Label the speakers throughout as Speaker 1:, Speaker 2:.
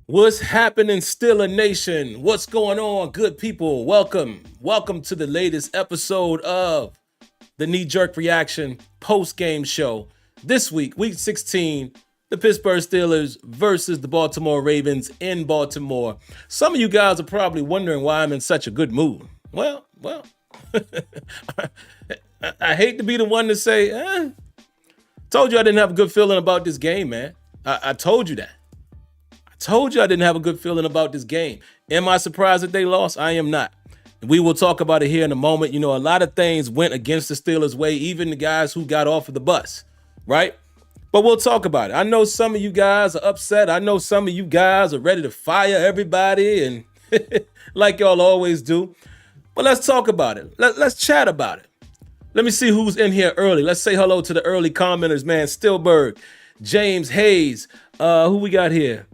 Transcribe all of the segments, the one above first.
Speaker 1: What's happening, Steeler Nation? What's going on, good people? Welcome to the latest episode of the Knee Jerk Reaction post-game show. This week, week 16, the Pittsburgh Steelers versus the Baltimore Ravens in Baltimore. Some of you guys are probably wondering why I'm in such a good mood. Well, I hate to be the one to say, told you I didn't have a good feeling about this game, man. I told you that. Told you I didn't have a good feeling about this game. Am I surprised that they lost? I am not. We will talk about it here in a moment. You know, a lot of things went against the Steelers' way, even the guys who got off of the bus, right? But we'll talk about it. I know some of you guys are upset. I know some of you guys are ready to fire everybody and like y'all always do. But let's talk about it. Let's chat about it. Let me see who's in here early. Let's say hello to the early commenters, man. Stillberg, James Hayes. Who we got here?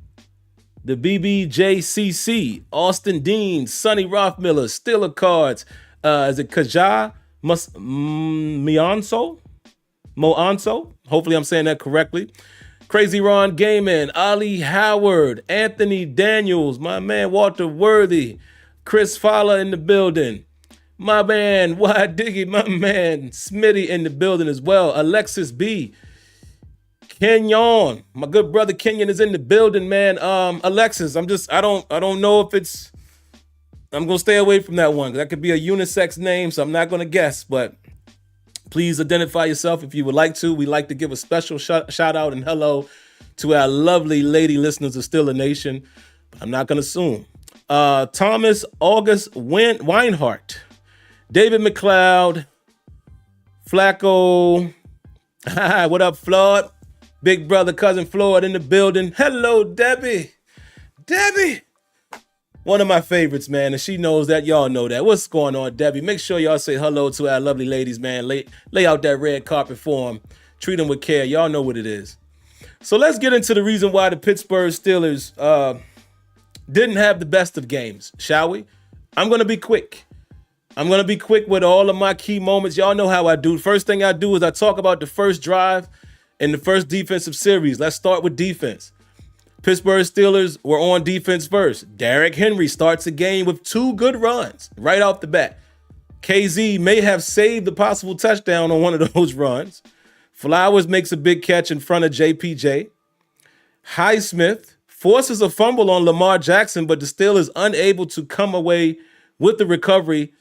Speaker 1: The BBJCC, Austin Dean, Sonny Rothmiller, Steeler Cards. Is it Kaja Moanso? Hopefully I'm saying that correctly. Crazy Ron Gaiman, Ali Howard, Anthony Daniels, my man Walter Worthy, Chris Fowler in the building. My man, Why Diggy, my man Smitty in the building as well. Alexis B. Kenyon, my good brother Kenyon is in the building, man. Alexis, I don't know if it's, I'm gonna stay away from that one. That could be a unisex name, so I'm not gonna guess, but please identify yourself if you would like to. We like to give a special shout out and hello to our lovely lady listeners of Steeler Nation, but I'm not gonna assume. Thomas August Weinhardt, David McLeod, Flacco, what up, Floyd? Big brother, cousin Floyd in the building. Hello, Debbie. Debbie. One of my favorites, man, and she knows that. Y'all know that. What's going on, Debbie? Make sure y'all say hello to our lovely ladies, man. Lay out that red carpet for them. Treat them with care. Y'all know what it is. So let's get into the reason why the Pittsburgh Steelers didn't have the best of games, shall we? I'm going to be quick. I'm going to be quick with all of my key moments. Y'all know how I do. First thing I do is I talk about the first drive in the first defensive series. Let's start with defense. Pittsburgh Steelers were on defense first. Derrick Henry starts the game with 2 good runs right off the bat. KZ may have saved the possible touchdown on one of those runs. Flowers makes a big catch in front of JPJ. Highsmith forces a fumble on Lamar Jackson, but the Steelers unable to come away with the recovery.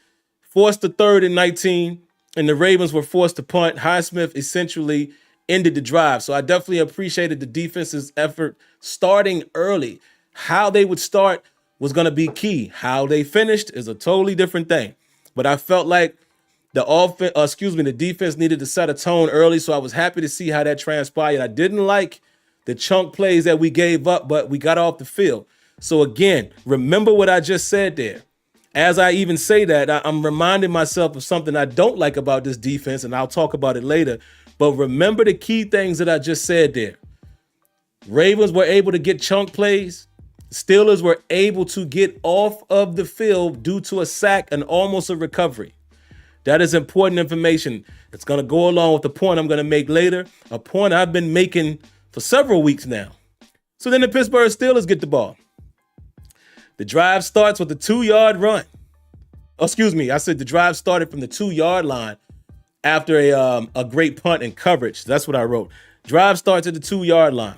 Speaker 1: Forced to 3rd and 19, and the Ravens were forced to punt. Highsmith essentially ended the drive. So I definitely appreciated the defense's effort starting early. How they would start was going to be key. How they finished is a totally different thing. But I felt like the defense needed to set a tone early, so I was happy to see how that transpired. I didn't like the chunk plays that we gave up, but we got off the field. So again, remember what I just said there. As I even say that, I'm reminding myself of something I don't like about this defense, and I'll talk about it later. But remember the key things that I just said there. Ravens were able to get chunk plays. Steelers were able to get off of the field due to a sack and almost a recovery. That is important information. It's going to go along with the point I'm going to make later, a point I've been making for several weeks now. So then the Pittsburgh Steelers get the ball. The drive starts with a 2-yard run. I said the drive started from the 2-yard line after a great punt and coverage. That's what I wrote. Drive starts at the 2-yard line.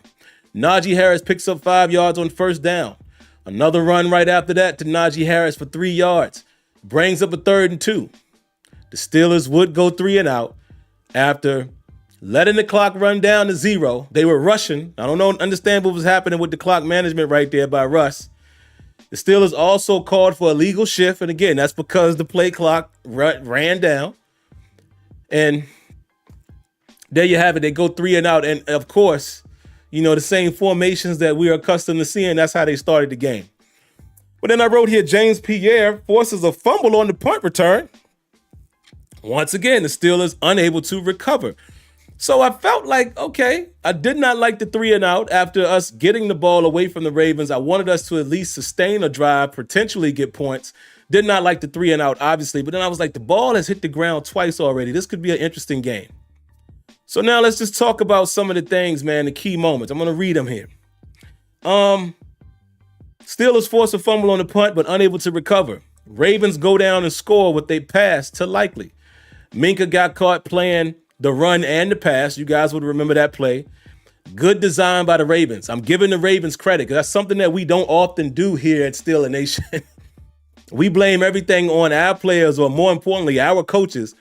Speaker 1: Najee Harris picks up 5 yards on first down. Another run right after that to Najee Harris for 3 yards. Brings up a 3rd and 2. The Steelers would go 3 and out after letting the clock run down to 0. They were rushing. I don't understand what was happening with the clock management right there by Russ. The Steelers also called for a legal shift. And again, that's because the play clock ran down. And there you have it. They go 3 and out. And of course, you know, the same formations that we are accustomed to seeing, that's how they started the game. But then I wrote here, James Pierre forces a fumble on the punt return. Once again, the Steelers unable to recover. So I felt like, okay, I did not like the 3 and out after us getting the ball away from the Ravens. I wanted us to at least sustain a drive, potentially get points. Did not like the 3 and out, obviously. But then I was like, the ball has hit the ground twice already. This could be an interesting game. So now let's just talk about some of the things, man, the key moments. I'm going to read them here. Steelers force a fumble on the punt, but unable to recover. Ravens go down and score with a pass to Likely. Minka got caught playing the run and the pass. You guys would remember that play. Good design by the Ravens. I'm giving the Ravens credit because that's something that we don't often do here at Steeler Nation. We blame everything on our players, or more importantly, our coaches.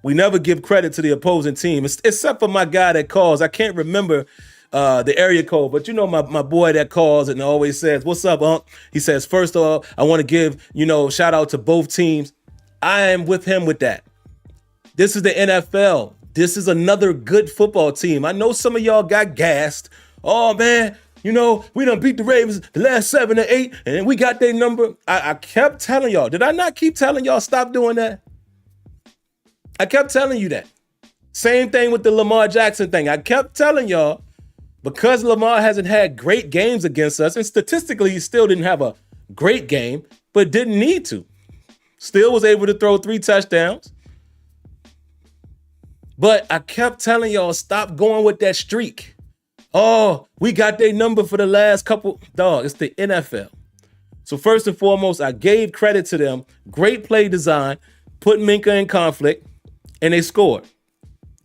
Speaker 1: We never give credit to the opposing team, except for my guy that calls. I can't remember the area code, but you know my boy that calls and always says, "What's up, Unc?" He says, "First of all, I want to give, shout out to both teams." I am with him with that. This is the NFL. This is another good football team. I know some of y'all got gassed. Oh, man, we done beat the Ravens the last 7 or 8, and we got their number. I kept telling y'all. Did I not keep telling y'all stop doing that? I kept telling you that. Same thing with the Lamar Jackson thing. I kept telling y'all, because Lamar hasn't had great games against us, and statistically he still didn't have a great game, but didn't need to. Still was able to throw 3 touchdowns. But I kept telling y'all, stop going with that streak. Oh, we got their number for the last couple. Dog, it's the NFL. So first and foremost, I gave credit to them. Great play design, put Minka in conflict, and they scored.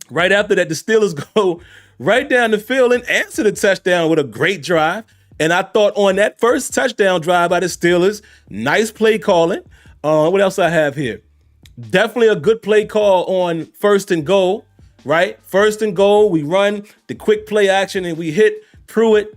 Speaker 1: Right after that, the Steelers go right down the field and answer the touchdown with a great drive. And I thought on that first touchdown drive by the Steelers, nice play calling. What else I have here? Definitely a good play call on first and goal, right? First and goal, we run the quick play action and we hit Pruitt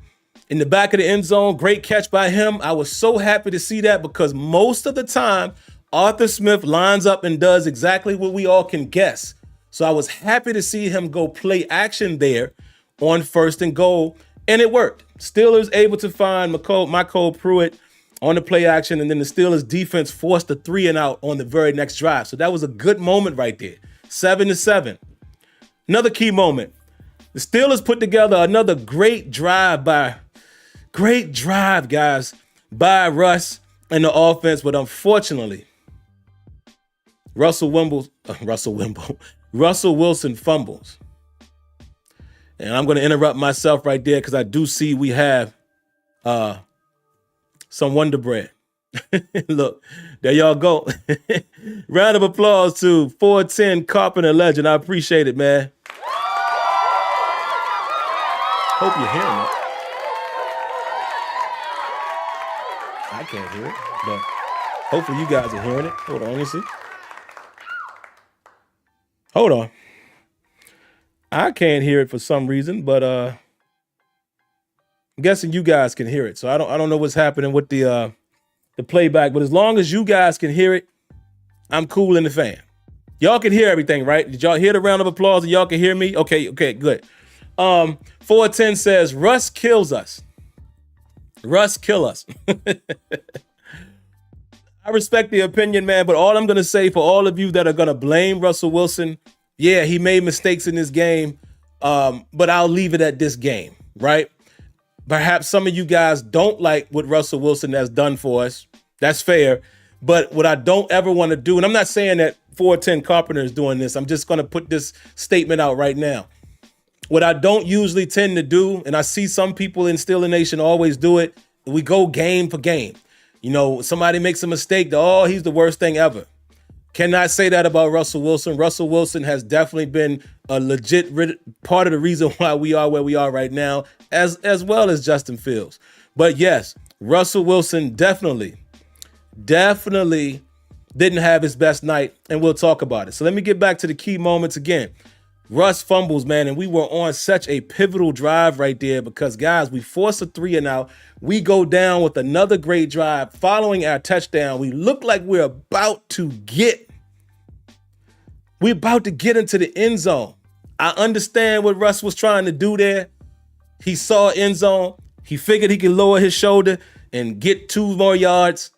Speaker 1: in the back of the end zone. Great catch by him. I was so happy to see that because most of the time, Arthur Smith lines up and does exactly what we all can guess. So I was happy to see him go play action there on first and goal, and it worked. Steelers able to find Michael Pruitt on the play action, and then the Steelers defense forced a 3-and-out on the very next drive. So that was a good moment right there. 7-7. Another key moment. The Steelers put together another great drive, guys, by Russ and the offense, but unfortunately, Russell Wilson fumbles. And I'm going to interrupt myself right there because I do see we have some Wonder Bread. Look, there y'all go. Round of applause to 410 Carpenter Legend. I appreciate it, man. Hope you're hearing it. I can't hear it, but hopefully you guys are hearing it. Hold on, let me see. Hold on. I can't hear it for some reason, but I'm guessing you guys can hear it. So I don't know what's happening with the playback, but as long as you guys can hear it, I'm cool in the fan. Y'all can hear everything, right? Did y'all hear the round of applause and y'all can hear me? Okay, good. 410 says, Russ kills us. Russ kill us. I respect the opinion, man, but all I'm going to say for all of you that are going to blame Russell Wilson, yeah, he made mistakes in this game, but I'll leave it at this game, right? Perhaps some of you guys don't like what Russell Wilson has done for us. That's fair. But what I don't ever want to do, and I'm not saying that 410 Carpenter is doing this, I'm just going to put this statement out right now. What I don't usually tend to do, and I see some people in Steeler Nation always do it, we go game for game. Somebody makes a mistake, he's the worst thing ever. Cannot say that about Russell Wilson. Russell Wilson has definitely been a legit part of the reason why we are where we are right now, as well as Justin Fields. But yes, Russell Wilson definitely didn't have his best night, and we'll talk about it. So let me get back to the key moments again. Russ fumbles, man, and we were on such a pivotal drive right there because, guys, we force a 3-and-out. We go down with another great drive following our touchdown. We look like we're about to get into the end zone. I understand what Russ was trying to do there. He saw end zone. He figured he could lower his shoulder and get 2 more yards.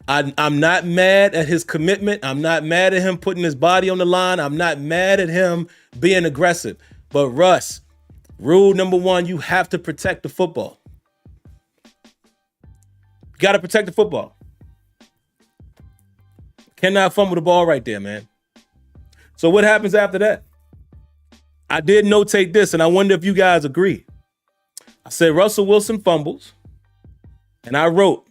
Speaker 1: I'm not mad at his commitment. I'm not mad at him putting his body on the line. I'm not mad at him being aggressive. But Russ, rule number 1, you have to protect the football. You got to protect the football. Cannot fumble the ball right there, man. So what happens after that? I did notate this, and I wonder if you guys agree. I said Russell Wilson fumbles. And I wrote,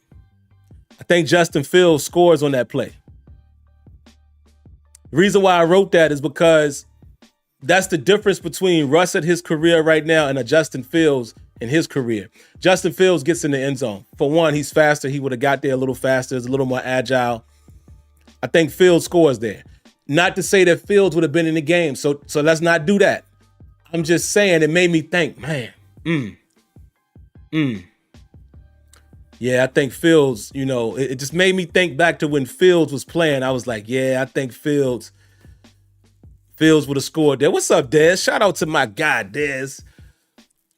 Speaker 1: I think Justin Fields scores on that play. The reason why I wrote that is because that's the difference between Russ at his career right now and a Justin Fields in his career. Justin Fields gets in the end zone. For one, he's faster. He would have got there a little faster. He's a little more agile. I think Fields scores there. Not to say that Fields would have been in the game. So let's not do that. I'm just saying it made me think, man, yeah, I think Fields, it just made me think back to when Fields was playing. I was like, yeah, I think Fields would have scored there. What's up, Dez? Shout out to my guy, Dez.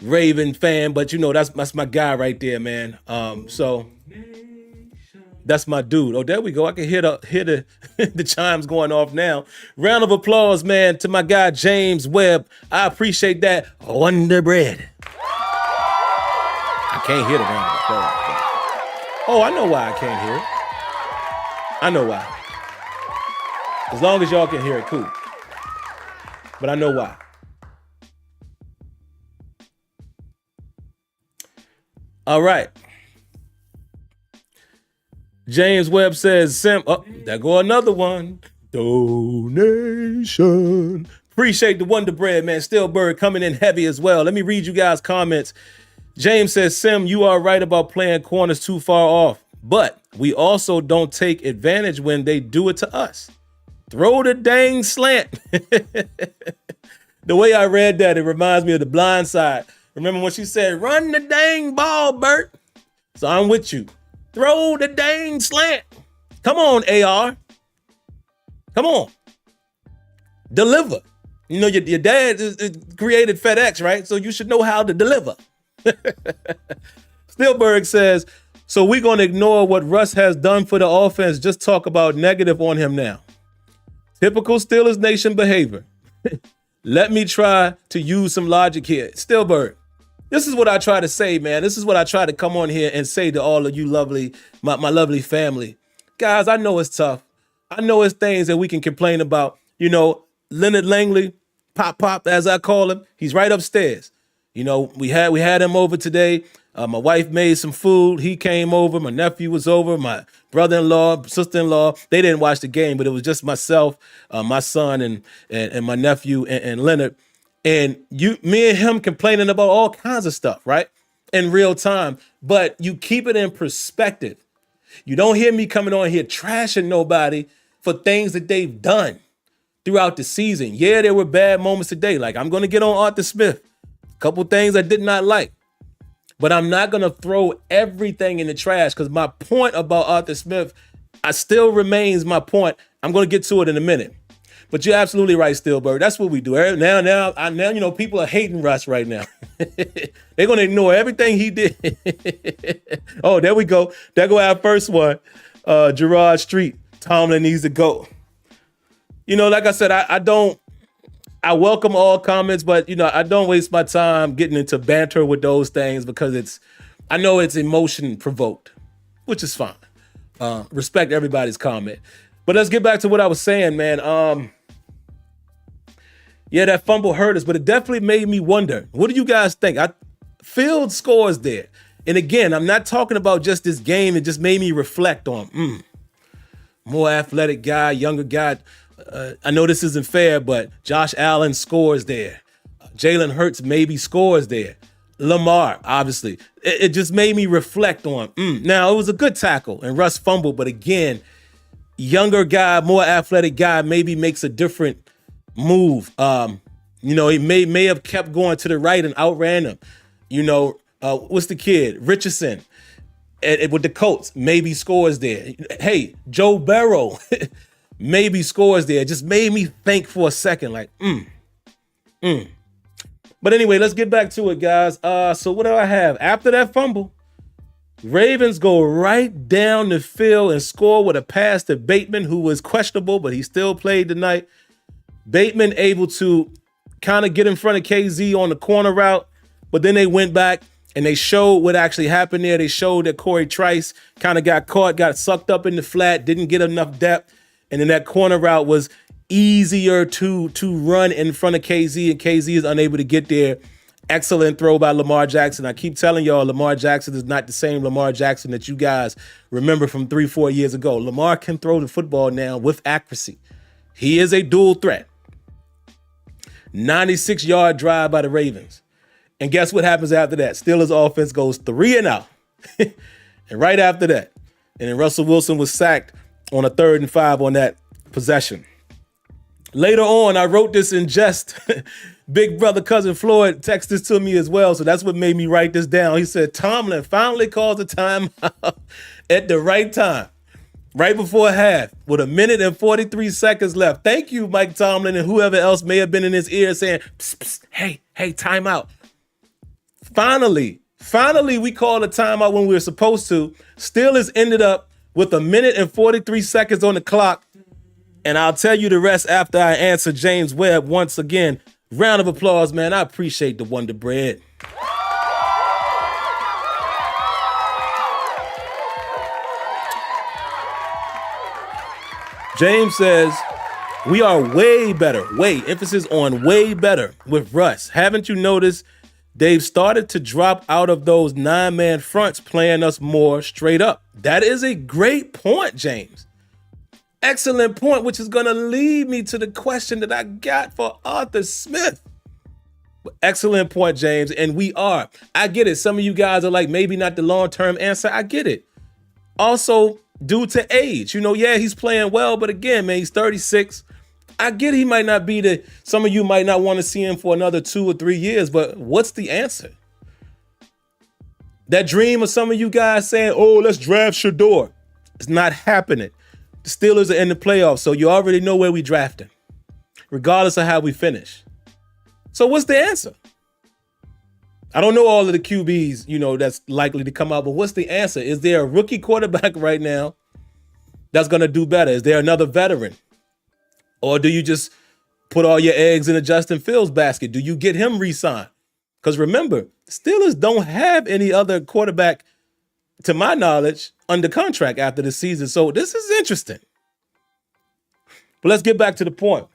Speaker 1: Raven fan, but that's my guy right there, man. So that's my dude. Oh, there we go. I can hear the the chimes going off now. Round of applause, man, to my guy James Webb. I appreciate that. Wonder Bread. I can't hear the round of applause. Oh, I know why I can't hear it. I know why. As long as y'all can hear it, cool. But I know why. All right. James Webb says, there go another one. Donation. Appreciate the Wonder Bread, man. Stillbird coming in heavy as well. Let me read you guys' comments. James says, Sim, you are right about playing corners too far off, but we also don't take advantage when they do it to us. Throw the dang slant. The way I read that, it reminds me of The Blind Side. Remember when she said, run the dang ball, Bert? So I'm with you. Throw the dang slant. Come on, AR. Come on. Deliver. Your dad created FedEx, right? So you should know how to deliver. Stillberg says, so we're going to ignore what Russ has done for the offense, just talk about negative on him now. Typical Steelers Nation behavior. Let me try to use some logic here. Stillberg, this is what I try to say, man. This is what I try to come on here and say to all of you lovely, my lovely family. Guys, I know it's tough. I know it's things that we can complain about. Leonard Langley, Pop, as I call him, he's right upstairs. We had him over today. My wife made some food. He came over. My nephew was over. My brother-in-law, sister-in-law. They didn't watch the game, but it was just myself, my son, and my nephew and Leonard. And me and him complaining about all kinds of stuff, right? In real time. But you keep it in perspective. You don't hear me coming on here trashing nobody for things that they've done throughout the season. Yeah, there were bad moments today. Like, I'm going to get on Arthur Smith. A couple things I did not like. But I'm not going to throw everything in the trash because my point about Arthur Smith, still remains my point. I'm going to get to it in a minute. But you're absolutely right, Stillberg. That's what we do. Now, people are hating Russ right now. They're going to ignore everything he did. Oh, there we go. There go our first one. Gerard Street. Tomlin needs to go. Like I said, I welcome all comments, but, I don't waste my time getting into banter with those things because I know it's emotion provoked, which is fine. Respect everybody's comment. But let's get back to what I was saying, man. Yeah, that fumble hurt us, but it definitely made me wonder. What do you guys think? Field scores there. And again, I'm not talking about just this game. It just made me reflect on more athletic guy, younger guy. I know this isn't fair, but Josh Allen scores there. Jalen Hurts maybe scores there. Lamar, obviously. It just made me reflect on. Now, it was a good tackle, and Russ fumbled, but again, younger guy, more athletic guy maybe makes a different move. He may have kept going to the right and outran him. What's the kid? Richardson with the Colts, maybe scores there. Hey, Joe Burrow maybe scores there. It just made me think for a second, like, But anyway, let's get back to it, guys. So what do I have? After that fumble, Ravens go right down the field and score with a pass to Bateman, who was questionable, but he still played tonight. Bateman able to kind of get in front of KZ on the corner route, but then they went back and they showed what actually happened there. They showed that Corey Trice kind of got caught, got sucked up in the flat, didn't get enough depth, and then that corner route was easier to run in front of KZ, and KZ is unable to get there Excellent throw by Lamar Jackson. I keep telling y'all, Lamar Jackson is not the same Lamar Jackson that you guys remember from 3-4 years ago. Lamar can throw the football now with accuracy. He is a dual threat. 96-yard drive by the Ravens. And guess what happens after that? Steelers offense goes 3 and out. And right after that, and then Russell Wilson was sacked on a 3rd and 5 on that possession. Later on, I wrote this in jest. Big brother cousin Floyd texted this to me as well, so that's what made me write this down. He said, Tomlin finally calls a timeout at the right time, right before half, with 1 minute and 43 seconds left. Thank you, Mike Tomlin, and whoever else may have been in his ear saying, psst, psst, hey, timeout. Finally, we called a timeout when we were supposed to. Steelers ended up with 1 minute and 43 seconds on the clock, and I'll tell you the rest after I answer James Webb once again. Round of applause, man. I appreciate the Wonder Bread. James says, we are way better, emphasis on way better with Russ. Haven't you noticed they've started to drop out of those 9-man fronts, playing us more straight up? That is a great point, James. Excellent point, which is going to lead me to the question that I got for Arthur Smith. Excellent point, James. And we are. I get it. Some of you guys are like, maybe not the long-term answer. I get it. Also, due to age. Yeah, he's playing well, but again, man, he's 36. I get he might not be some of you might not want to see him for another 2 or 3 years, but what's the answer? That dream of some of you guys saying, oh, let's draft Shador. It's not happening. The Steelers are in the playoffs, so you already know where we drafting, regardless of how we finish. So what's the answer? I don't know all of the QBs, that's likely to come out, but what's the answer? Is there a rookie quarterback right now that's going to do better? Is there another veteran? Or do you just put all your eggs in a Justin Fields basket? Do you get him re-signed? Because remember, the Steelers don't have any other quarterback, to my knowledge, under contract after the season. So this is interesting. But let's get back to the point.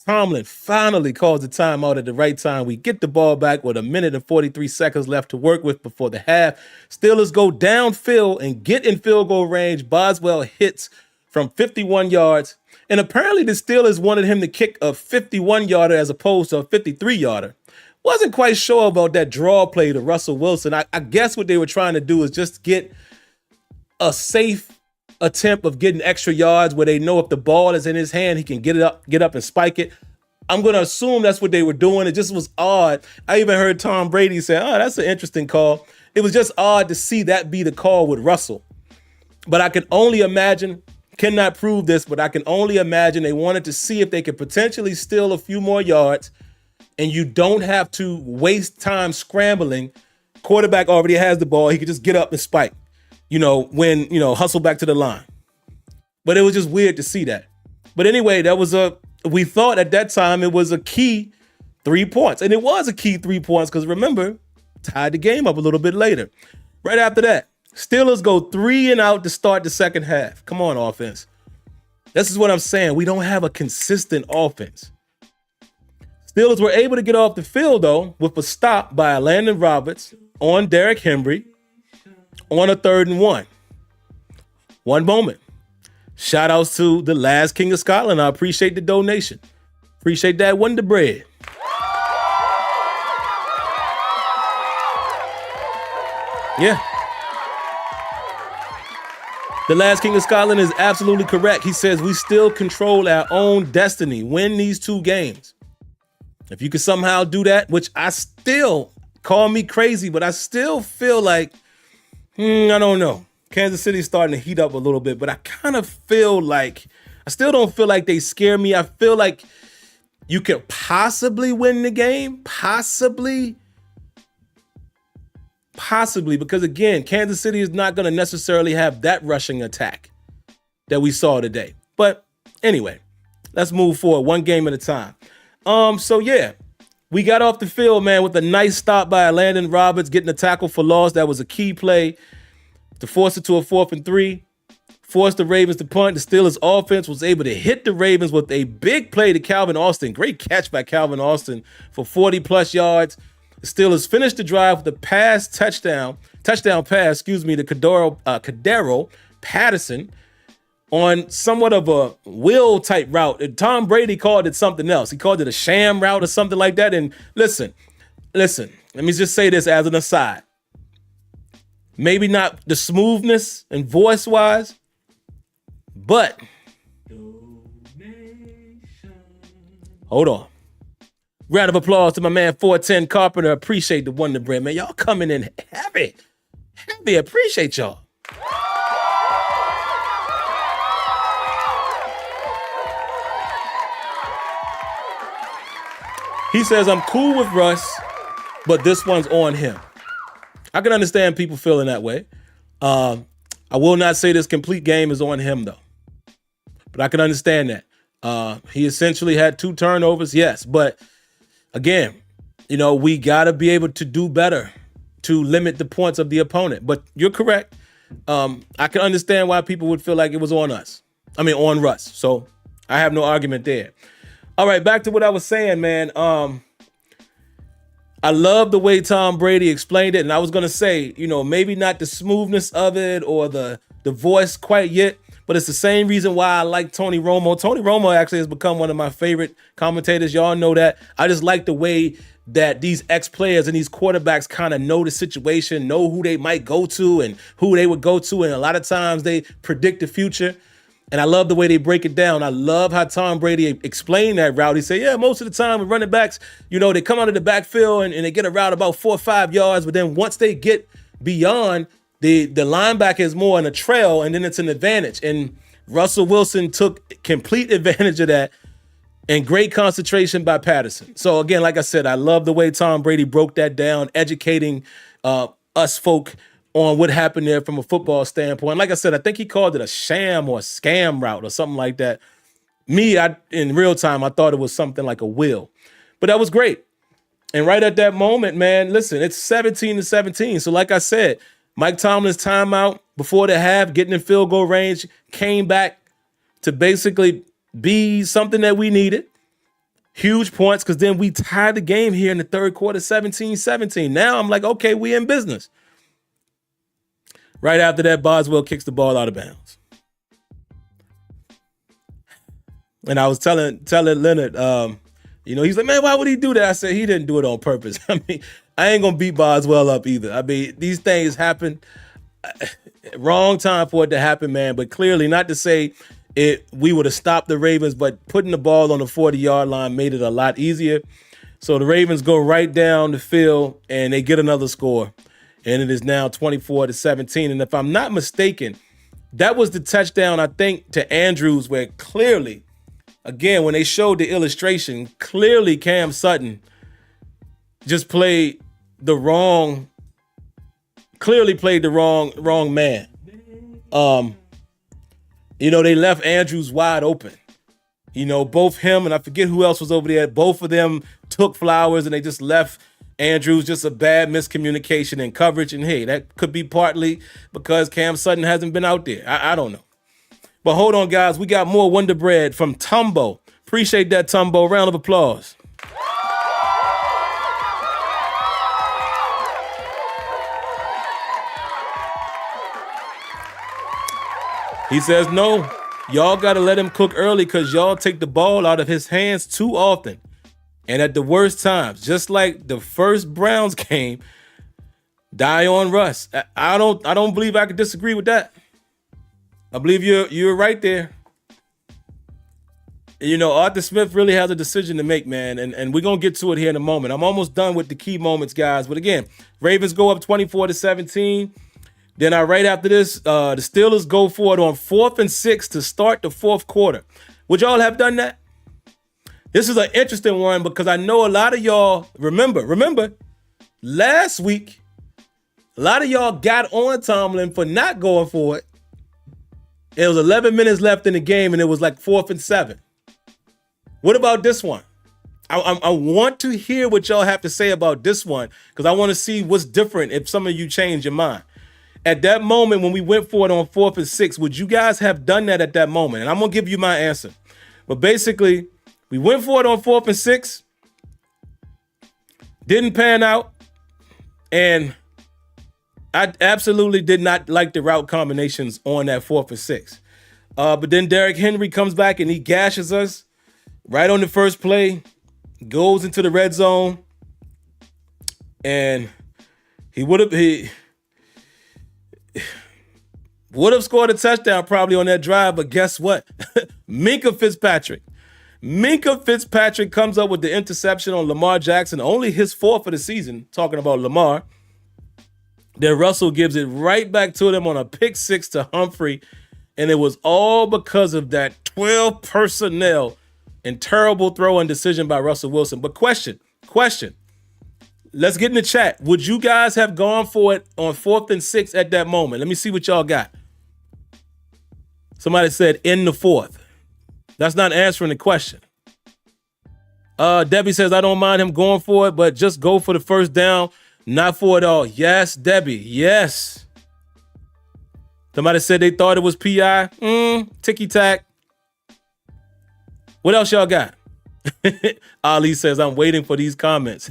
Speaker 1: Tomlin finally calls the timeout at the right time. We get the ball back with 1 minute and 43 seconds left to work with before the half. Steelers go downfield and get in field goal range. Boswell hits from 51 yards. And apparently the Steelers wanted him to kick a 51-yarder as opposed to a 53-yarder. Wasn't quite sure about that draw play to Russell Wilson. I guess what they were trying to do is just get a safe attempt of getting extra yards where they know if the ball is in his hand, he can get up and spike it. I'm going to assume that's what they were doing. It just was odd. I even heard Tom Brady say, oh, that's an interesting call. It was just odd to see that be the call with Russell. But I can only imagine, cannot prove this, but I can only imagine they wanted to see if they could potentially steal a few more yards, and you don't have to waste time scrambling. Quarterback already has the ball. He could just get up and spike, hustle back to the line. But it was just weird to see that. But anyway, we thought at that time it was a key 3 points. And it was a key 3 points because remember, tied the game up a little bit later. Right after that, Steelers go 3 and out to start the second half. Come on, offense. This is what I'm saying. We don't have a consistent offense. Steelers were able to get off the field, though, with a stop by Landon Roberts on Derrick Henry on a 3rd and 1. One moment. Shout outs to the last King of Scotland. I appreciate the donation. Appreciate that Wonder Bread. Yeah. The last King of Scotland is absolutely correct. He says we still control our own destiny. Win these 2 games. If you could somehow do that, which I still, call me crazy, but I still feel like, I don't know. Kansas City's starting to heat up a little bit, but I kind of feel like, I still don't feel like they scare me. I feel like you could possibly win the game. Possibly, because again, Kansas City is not going to necessarily have that rushing attack that we saw today. But anyway, let's move forward 1 game at a time. So yeah, we got off the field, man, with a nice stop by Landon Roberts, getting a tackle for loss. That was a key play to force it to a 4th and 3, forced the Ravens to punt. The Steelers offense was able to hit the Ravens with a big play to Calvin Austin. Great catch by Calvin Austin for 40 plus yards. The Steelers finished the drive with a touchdown pass, to Kadero Patterson on somewhat of a will type route. And Tom Brady called it something else. He called it a sham route or something like that. And listen, let me just say this as an aside. Maybe not the smoothness and voice wise, but hold on. Round of applause to my man 410 Carpenter. Appreciate the Wonder Bread, man. Y'all coming in heavy. Appreciate y'all. He says, I'm cool with Russ, but this one's on him. I can understand people feeling that way. I will not say this complete game is on him, though. But I can understand that. He essentially had 2 turnovers, yes. But, again, we got to be able to do better to limit the points of the opponent. But you're correct. I can understand why people would feel like it was on Russ. So I have no argument there. All right, back to what I was saying, man. I love the way Tom Brady explained it, and I was going to say, maybe not the smoothness of it or the voice quite yet, but it's the same reason why I like Tony Romo. Tony Romo actually has become one of my favorite commentators. Y'all know that. I just like the way that these ex-players and these quarterbacks kind of know the situation, know who they might go to and who they would go to, and a lot of times they predict the future. And I love the way they break it down. I love how Tom Brady explained that route. He said, yeah, most of the time with running backs, they come out of the backfield and they get a route about 4 or 5 yards. But then once they get beyond, the linebacker is more on a trail, and then it's an advantage. And Russell Wilson took complete advantage of that, and great concentration by Patterson. So again, like I said, I love the way Tom Brady broke that down, educating us folk on what happened there from a football standpoint. Like I said, I think he called it a sham or a scam route or something like that. In real time, I thought it was something like a will. But that was great. And right at that moment, man, listen, it's 17-17. So like I said, Mike Tomlin's timeout before the half, getting in field goal range, came back to basically be something that we needed. Huge points, because then we tied the game here in the third quarter, 17-17. Now I'm like, okay, we in business. Right after that, Boswell kicks the ball out of bounds. And I was telling Leonard, he's like, man, why would he do that? I said, he didn't do it on purpose. I ain't going to beat Boswell up either. These things happen. Wrong time for it to happen, man. But clearly, not to say we would have stopped the Ravens, but putting the ball on the 40-yard line made it a lot easier. So the Ravens go right down the field, and they get another score. And it is now 24-17. And if I'm not mistaken, that was the touchdown, I think, to Andrews, where clearly, again, when they showed the illustration, clearly Cam Sutton just played the wrong man. They left Andrews wide open. Both him and I forget who else was over there. Both of them took flowers and they just left Andrews, just a bad miscommunication and coverage. And hey, that could be partly because Cam Sutton hasn't been out there. I don't know. But hold on, guys. We got more Wonder Bread from Tumbo. Appreciate that, Tumbo. Round of applause. He says, no, y'all got to let him cook early because y'all take the ball out of his hands too often. And at the worst times, just like the first Browns game, die on Russ. I don't believe I could disagree with that. I believe you're right there. Arthur Smith really has a decision to make, man, and we're going to get to it here in a moment. I'm almost done with the key moments, guys. But again, Ravens go up 24-17. Then right after this, the Steelers go for it on 4th and 6 to start the fourth quarter. Would y'all have done that? This is an interesting one because I know a lot of y'all remember last week, a lot of y'all got on Tomlin for not going for it. It was 11 minutes left in the game and it was like 4th and 7. What about this one? I want to hear what y'all have to say about this one because I want to see what's different if some of you change your mind. At that moment when we went for it on 4th and 6, would you guys have done that at that moment? And I'm going to give you my answer. But basically, we went for it on 4th and 6. Didn't pan out. And I absolutely did not like the route combinations on that 4th and 6. But then Derrick Henry comes back and he gashes us right on the first play, goes into the red zone, and he would have scored a touchdown probably on that drive, but guess what? Minkah Fitzpatrick comes up with the interception on Lamar Jackson, only his 4th of the season, talking about Lamar. Then Russell gives it right back to them on a pick 6 to Humphrey, and it was all because of that 12 personnel and terrible throwing decision by Russell Wilson. But question. Let's get in the chat. Would you guys have gone for it on 4th and 6 at that moment? Let me see what y'all got. Somebody said in the 4th. That's not answering the question. Debbie says, I don't mind him going for it, but just go for the first down, not for it all. Yes, Debbie, yes. Somebody said they thought it was PI. Ticky-tack. What else y'all got? Ali says, I'm waiting for these comments.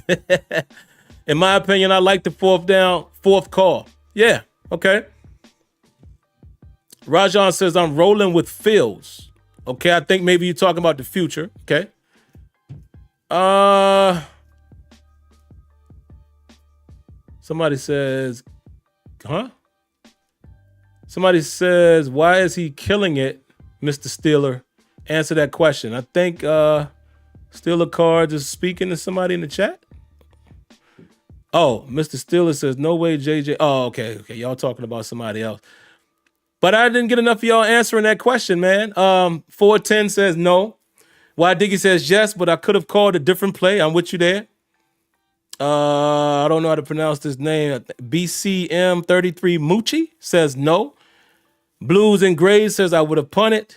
Speaker 1: In my opinion, I like the 4th down, 4th call. Yeah, okay. Rajan says, I'm rolling with Fields. Okay, I think maybe you're talking about the future. Okay. Somebody says, Somebody says, why is he killing it, Mr. Steeler? Answer that question. I think Steeler Cards is speaking to somebody in the chat. Oh, Mr. Steeler says, no way, JJ. Oh, okay. Y'all talking about somebody else. But I didn't get enough of y'all answering that question, man. 410 says no. Why Diggy says yes, but I could have called a different play. I'm with you there. I don't know how to pronounce this name. BCM33 Moochie says no. Blues and Grays says I would have punted.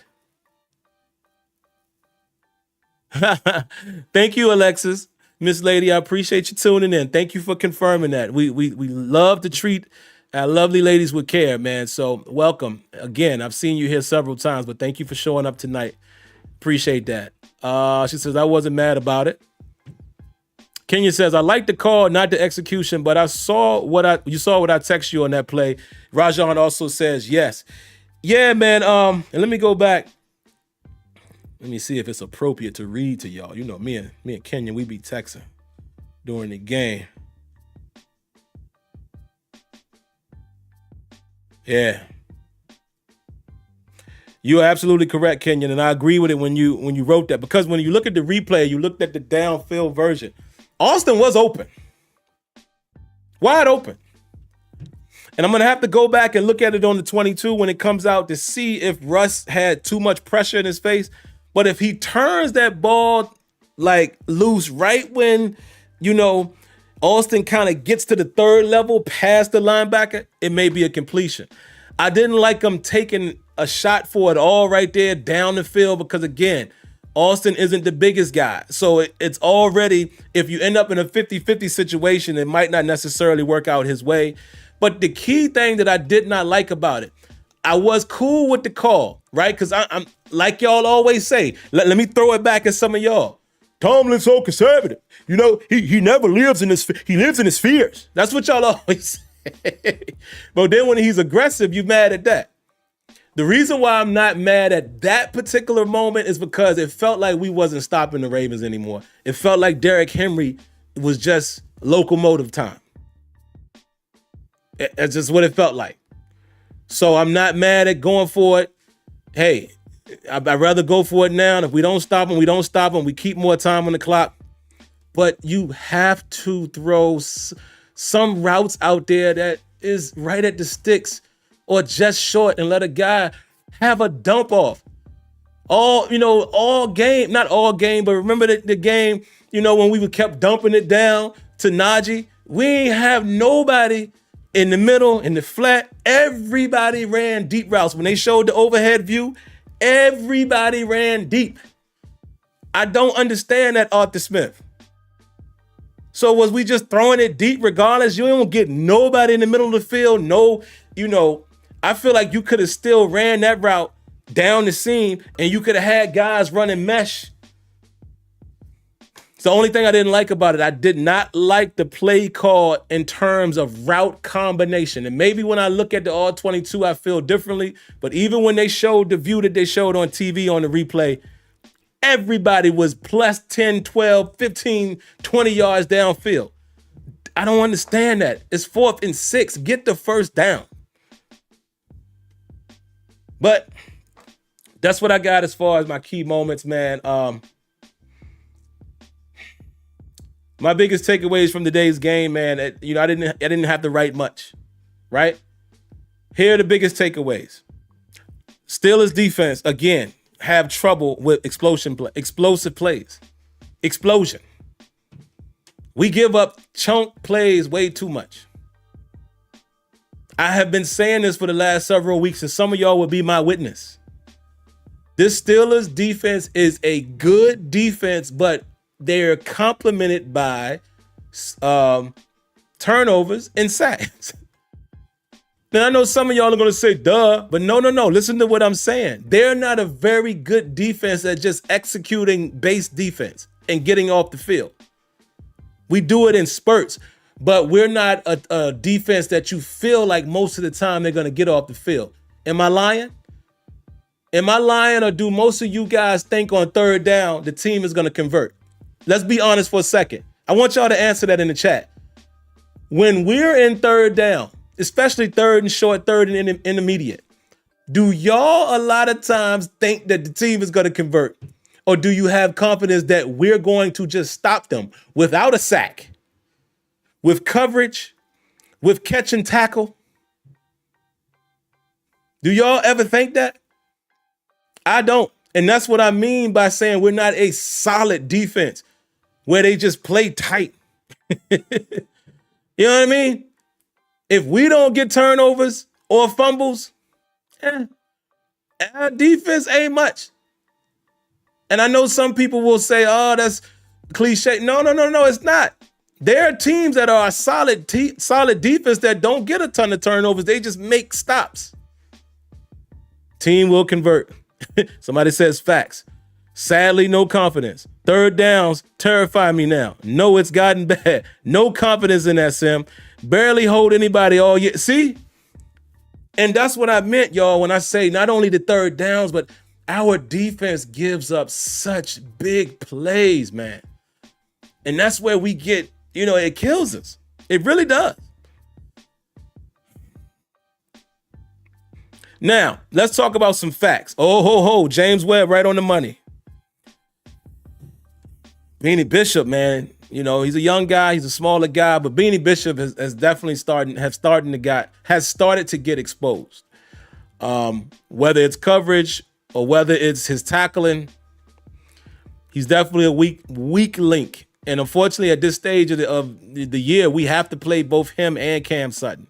Speaker 1: Thank you, Alexis. Miss Lady, I appreciate you tuning in. Thank you for confirming that. We love to treat our lovely ladies with care, man. So welcome. Again, I've seen you here several times, but thank you for showing up tonight. Appreciate that. She says, I wasn't mad about it. Kenya says, I like the call, not the execution, but you saw what I text you on that play. Rajan also says yes. Yeah, man. And let me go back. Let me see if it's appropriate to read to y'all. You know, me and Kenya, we be texting during the game. Yeah. You are absolutely correct, Kenyon, and I agree with it when you wrote that, because when you look at the replay, you looked at the downfield version. Austin was open. Wide open. And I'm going to have to go back and look at it on the 22 when it comes out to see if Russ had too much pressure in his face. But if he turns that ball like loose right when, Austin kind of gets to the third level past the linebacker, it may be a completion. I didn't like him taking a shot for it all right there down the field because, again, Austin isn't the biggest guy. So it's already, if you end up in a 50-50 situation, it might not necessarily work out his way. But the key thing that I did not like about it, I was cool with the call, right? Because I'm like y'all always say, let me throw it back at some of y'all. Tomlin's so conservative. He never lives in his, he lives in his fears. That's what y'all always say. But then when he's aggressive, you're mad at that. The reason why I'm not mad at that particular moment is because it felt like we wasn't stopping the Ravens anymore. It felt like Derrick Henry was just locomotive time. That's just what it felt like. So I'm not mad at going for it. Hey, I'd rather go for it now. And if we don't stop him, we don't stop him. We keep more time on the clock. But you have to throw some routes out there that is right at the sticks or just short and let a guy have a dump off. All game, not all game, but remember the game, when we kept dumping it down to Najee, we ain't have nobody in the middle, in the flat. Everybody ran deep routes. When they showed the overhead view, everybody ran deep. I don't understand that, Arthur Smith. So was we just throwing it deep regardless? You don't get nobody in the middle of the field. No, I feel like you could have still ran that route down the seam and you could have had guys running mesh. the only thing I didn't like about it. I did not like the play call in terms of route combination. And maybe when I look at the all 22, I feel differently. But even when they showed the view that they showed on TV on the replay, everybody was plus 10, 12, 15, 20 yards downfield. I don't understand that. It's 4th and 6. Get the first down. But that's what I got as far as my key moments, man. My biggest takeaways from today's game, man, I didn't have to write much, right? Here are the biggest takeaways. Steelers defense, again, have trouble with explosive plays. Explosion. We give up chunk plays way too much. I have been saying this for the last several weeks, and some of y'all will be my witness. This Steelers defense is a good defense, but they're complemented by turnovers and sacks. Now, I know some of y'all are going to say, duh, but no. Listen to what I'm saying. They're not a very good defense at just executing base defense and getting off the field. We do it in spurts, but we're not a defense that you feel like most of the time they're going to get off the field. Am I lying? Am I lying, or do most of you guys think on third down the team is going to convert? Let's be honest for a second. I want y'all to answer that in the chat. When we're in third down, especially third and short, third and intermediate, do y'all a lot of times think that the team is going to convert? Or do you have confidence that we're going to just stop them without a sack, with coverage, with catch and tackle? Do y'all ever think that? I don't. And that's what I mean by saying we're not a solid defense where they just play tight. You know what I mean? If we don't get turnovers or fumbles, our defense ain't much. And I know some people will say, oh, that's cliche. No, it's not. There are teams that are a solid defense that don't get a ton of turnovers. They just make stops. Team will convert. Somebody says facts. Sadly, no confidence. Third downs terrify me now. No, it's gotten bad. No confidence in that, Sim. Barely hold anybody all year. See? And that's what I meant, y'all, when I say not only the third downs, but our defense gives up such big plays, man. And that's where we get, it kills us. It really does. Now, let's talk about some facts. James Webb right on the money. Beanie Bishop, man, he's a young guy, he's a smaller guy, but Beanie Bishop has definitely started to get exposed. Whether it's coverage or whether it's his tackling, he's definitely a weak link. And unfortunately, at this stage of the year, we have to play both him and Cam Sutton.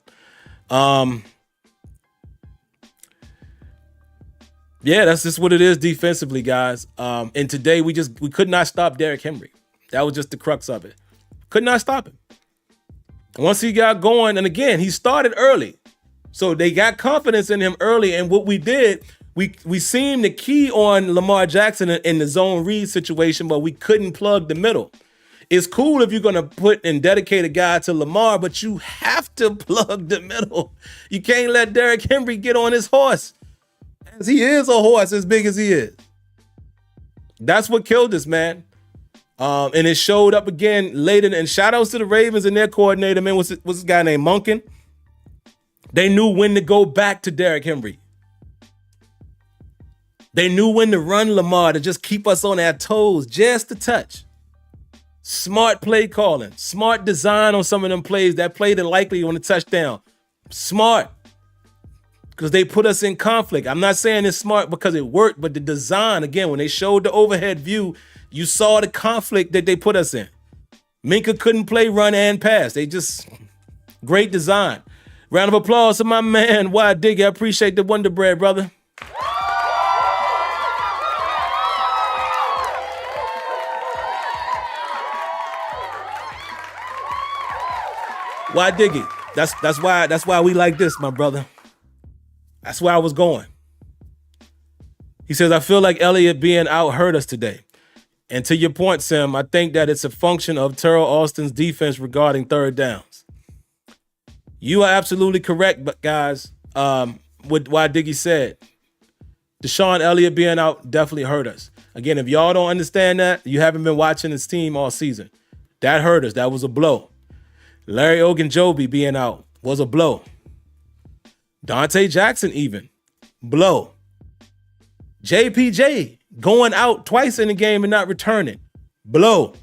Speaker 1: Yeah, that's just what it is defensively, guys. And today we could not stop Derrick Henry. That was just the crux of it. Could not stop him. Once he got going, and again, he started early. So they got confidence in him early. And what we did, we seemed to key on Lamar Jackson in the zone read situation, but we couldn't plug the middle. It's cool if you're going to put and dedicate a guy to Lamar, but you have to plug the middle. You can't let Derrick Henry get on his horse. As he is a horse as big as he is. That's what killed us, man. And it showed up again later. And shout outs to the Ravens and their coordinator, man. What's this guy named Monken? They knew when to go back to Derrick Henry. They knew when to run Lamar to just keep us on our toes just a touch. Smart play calling. Smart design on some of them plays. That play that likely on the touchdown. Smart. Because they put us in conflict. I'm not saying it's smart because it worked, but the design, again, when they showed the overhead view, you saw the conflict that they put us in. Minka couldn't play run and pass. They just, great design. Round of applause to my man, Y Diggy. I appreciate the Wonder Bread, brother. Y Diggy. That's why we like this, my brother. That's where I was going. He says, I feel like Elliott being out hurt us today. And to your point, Sim, I think that it's a function of Terrell Austin's defense regarding third downs. You are absolutely correct, but guys, with what Diggy said, Deshaun Elliott being out definitely hurt us. Again, if y'all don't understand that, you haven't been watching this team all season. That hurt us. That was a blow. Larry Ogunjobi being out was a blow. Dante Jackson even, blow. JPJ going out twice in the game and not returning, blow.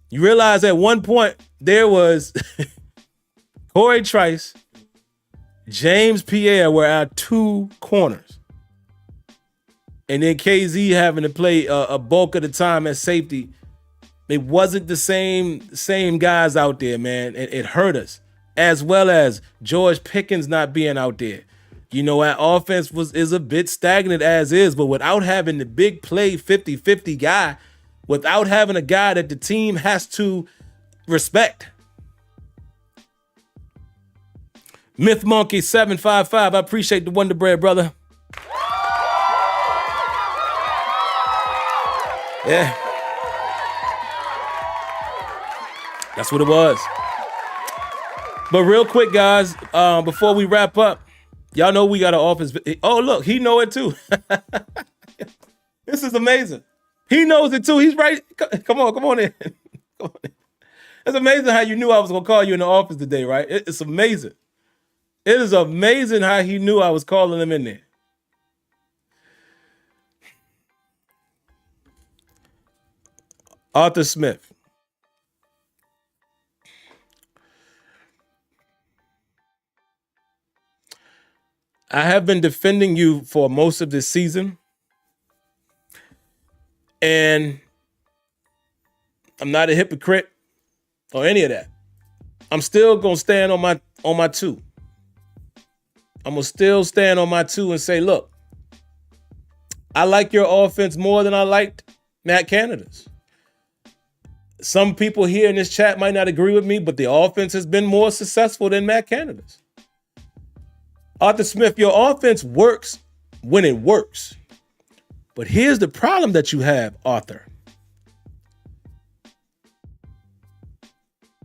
Speaker 1: You realize at one point there was Corey Trice, James Pierre were our two corners. And then KZ having to play a bulk of the time at safety. It wasn't the same guys out there, man. It hurt us. As well as George Pickens not being out there. You know, our offense is a bit stagnant as is, but without having the big play 50-50 guy, without having a guy that the team has to respect. Myth Monkey 755, I appreciate the Wonder Bread, brother. Yeah. That's what it was. But real quick, guys, before we wrap up, y'all know we got an offense. Oh, look, he know it too. This is amazing. He knows it too. He's right. Come on in. Come on in. It's amazing how you knew I was going to call you in the office today, right? It's amazing. It is amazing how he knew I was calling him in there. Arthur Smith. I have been defending you for most of this season. And I'm not a hypocrite or any of that. I'm still going to stand on my two. I'm going to still stand on my two and say, look, I like your offense more than I liked Matt Canada's. Some people here in this chat might not agree with me, but the offense has been more successful than Matt Canada's. Arthur Smith, your offense works when it works. But here's the problem that you have, Arthur.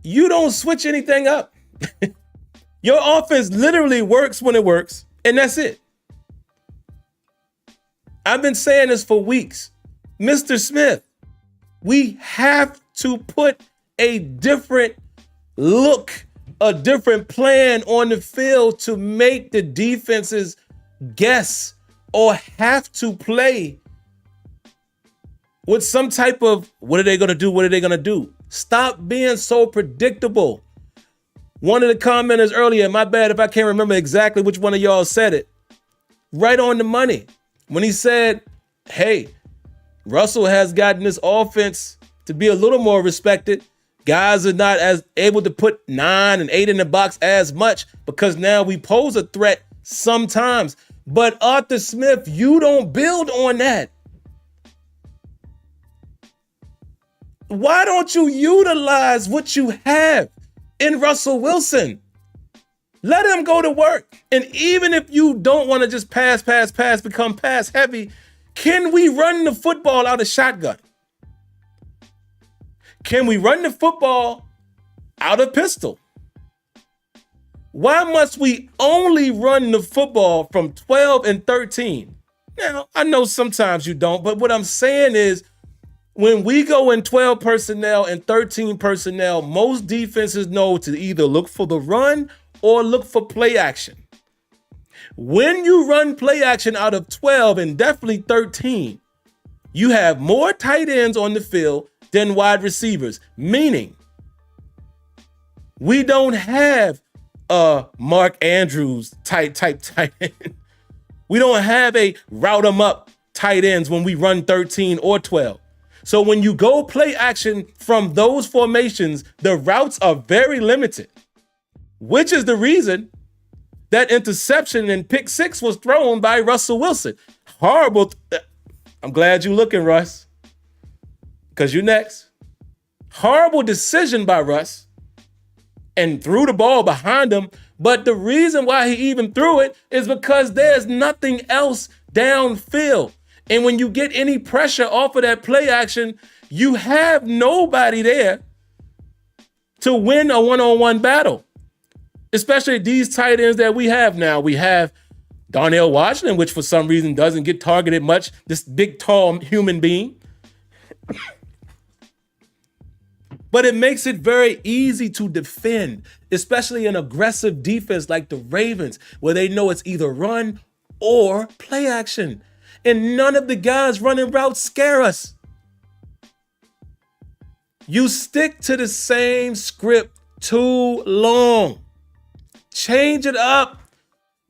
Speaker 1: You don't switch anything up. Your offense literally works when it works, and that's it. I've been saying this for weeks. Mr. Smith, we have to put a different look, a different plan on the field to make the defenses guess or have to play with some type of, what are they going to do? What are they going to do? Stop being so predictable. One of the commenters earlier, my bad if I can't remember exactly which one of y'all said it, right on the money. When he said, hey, Russell has gotten this offense to be a little more respected. Guys are not as able to put 9 and 8 in the box as much because now we pose a threat sometimes. But Arthur Smith, you don't build on that. Why don't you utilize what you have in Russell Wilson? Let him go to work. And even if you don't want to just pass, become pass heavy, can we run the football out of shotgun? Can we run the football out of pistol? Why must we only run the football from 12 and 13? Now, I know sometimes you don't, but what I'm saying is when we go in 12 personnel and 13 personnel, most defenses know to either look for the run or look for play action. When you run play action out of 12 and definitely 13, you have more tight ends on the field than wide receivers, meaning we don't have a Mark Andrews type end. We don't have a route 'em up tight ends when we run 13 or 12. So when you go play action from those formations, the routes are very limited, which is the reason that interception and pick 6 was thrown by Russell Wilson. Horrible. I'm glad you're looking, Russ, because you next. Horrible decision by Russ and threw the ball behind him. But the reason why he even threw it is because there's nothing else downfield. And when you get any pressure off of that play action, you have nobody there to win a one-on-one battle, especially these tight ends that we have now. We have Darnell Washington, which for some reason doesn't get targeted much, this big, tall human being. But it makes it very easy to defend, especially an aggressive defense like the Ravens, where they know it's either run or play action. And none of the guys running routes scare us. You stick to the same script too long. Change it up.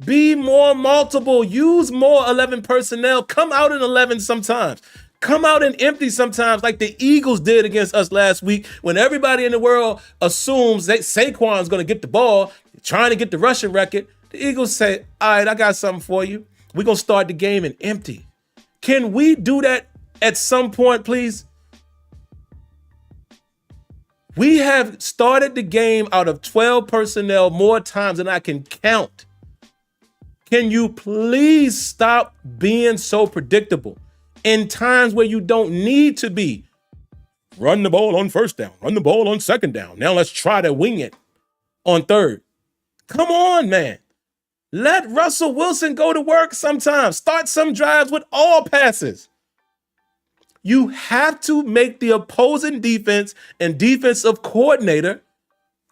Speaker 1: Be more multiple. Use more 11 personnel. Come out in 11 sometimes. Come out in empty sometimes, like the Eagles did against us last week, when everybody in the world assumes that Saquon's going to get the ball, trying to get the rushing record. The Eagles say, all right, I got something for you. We're going to start the game in empty. Can we do that at some point, please? We have started the game out of 12 personnel more times than I can count. Can you please stop being so predictable in times where you don't need to be? Run the ball on first down, run the ball on second down. Now let's try to wing it on third. Come on, man. Let Russell Wilson go to work sometimes. Start some drives with all passes. You have to make the opposing defense and defensive coordinator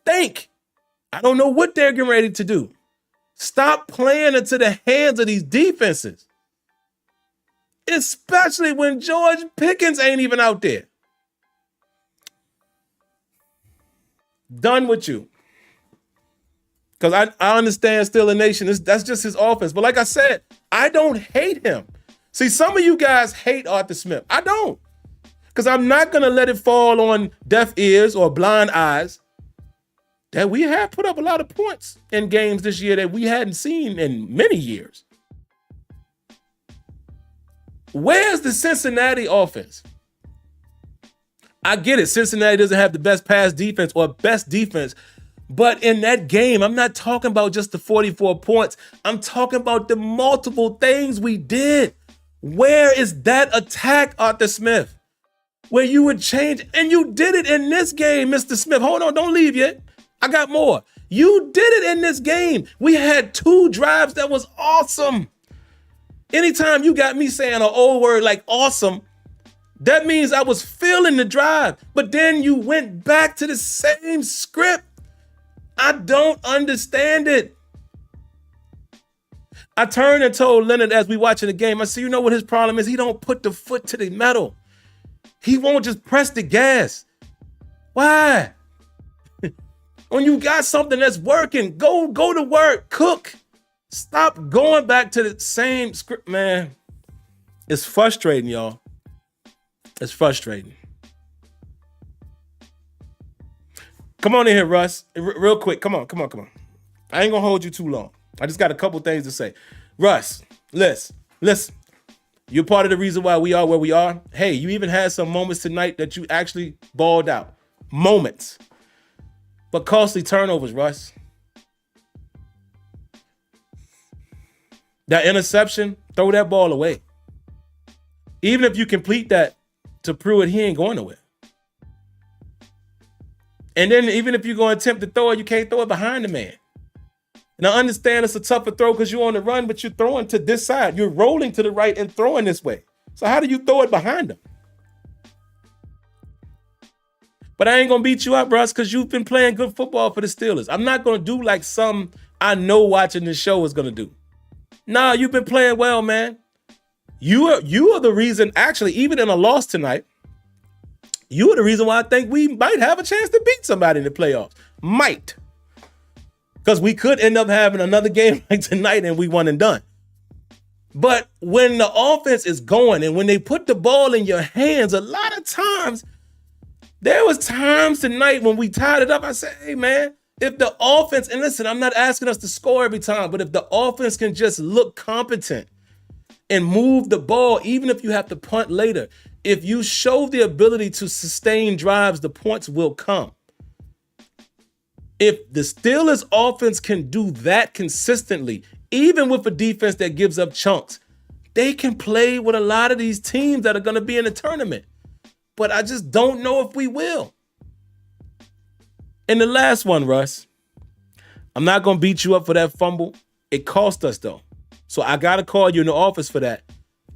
Speaker 1: think. I don't know what they're getting ready to do. Stop playing into the hands of these defenses, especially when George Pickens ain't even out there. Done with you. Because I understand still a nation. That's just his offense. But like I said, I don't hate him. See, some of you guys hate Arthur Smith. I don't. Because I'm not going to let it fall on deaf ears or blind eyes that we have put up a lot of points in games this year that we hadn't seen in many years. Where's the Cincinnati offense? I get it. Cincinnati doesn't have the best pass defense or best defense. But in that game, I'm not talking about just the 44 points. I'm talking about the multiple things we did. Where is that attack, Arthur Smith? Where you would change, and you did it in this game, Mr. Smith. Hold on, don't leave yet. I got more. You did it in this game. We had 2 drives that was awesome. Anytime you got me saying an old word like awesome, that means I was feeling the drive. But then you went back to the same script. I don't understand it. I turned and told Leonard as we watching the game, I said, you know what his problem is? He don't put the foot to the metal. He won't just press the gas. Why? When you got something that's working, go to work, cook. Stop going back to the same script, man. It's frustrating, y'all. It's frustrating. Come on in here, Russ. Real quick. Come on. I ain't gonna hold you too long. I just got a couple things to say. Russ, listen. You're part of the reason why we are where we are. Hey, you even had some moments tonight that you actually balled out. Moments. But costly turnovers, Russ. That interception, throw that ball away. Even if you complete that to Pruitt, he ain't going nowhere. And then even if you're going to attempt to throw it, you can't throw it behind the man. And I understand it's a tougher throw because you're on the run, but you're throwing to this side. You're rolling to the right and throwing this way. So how do you throw it behind him? But I ain't going to beat you up, Russ, because you've been playing good football for the Steelers. I'm not going to do like some I know watching this show is going to do. Nah, you've been playing well, man. You are the reason, actually, even in a loss tonight, you are the reason why I think we might have a chance to beat somebody in the playoffs. Might. Because we could end up having another game like tonight and we won and done. But when the offense is going and when they put the ball in your hands, a lot of times, there was times tonight when we tied it up, I said, hey, man, if the offense, and listen, I'm not asking us to score every time, but if the offense can just look competent and move the ball, even if you have to punt later, if you show the ability to sustain drives, the points will come. If the Steelers offense can do that consistently, even with a defense that gives up chunks, they can play with a lot of these teams that are going to be in the tournament. But I just don't know if we will. And the last one, Russ, I'm not going to beat you up for that fumble. It cost us, though. So I got to call you in the office for that.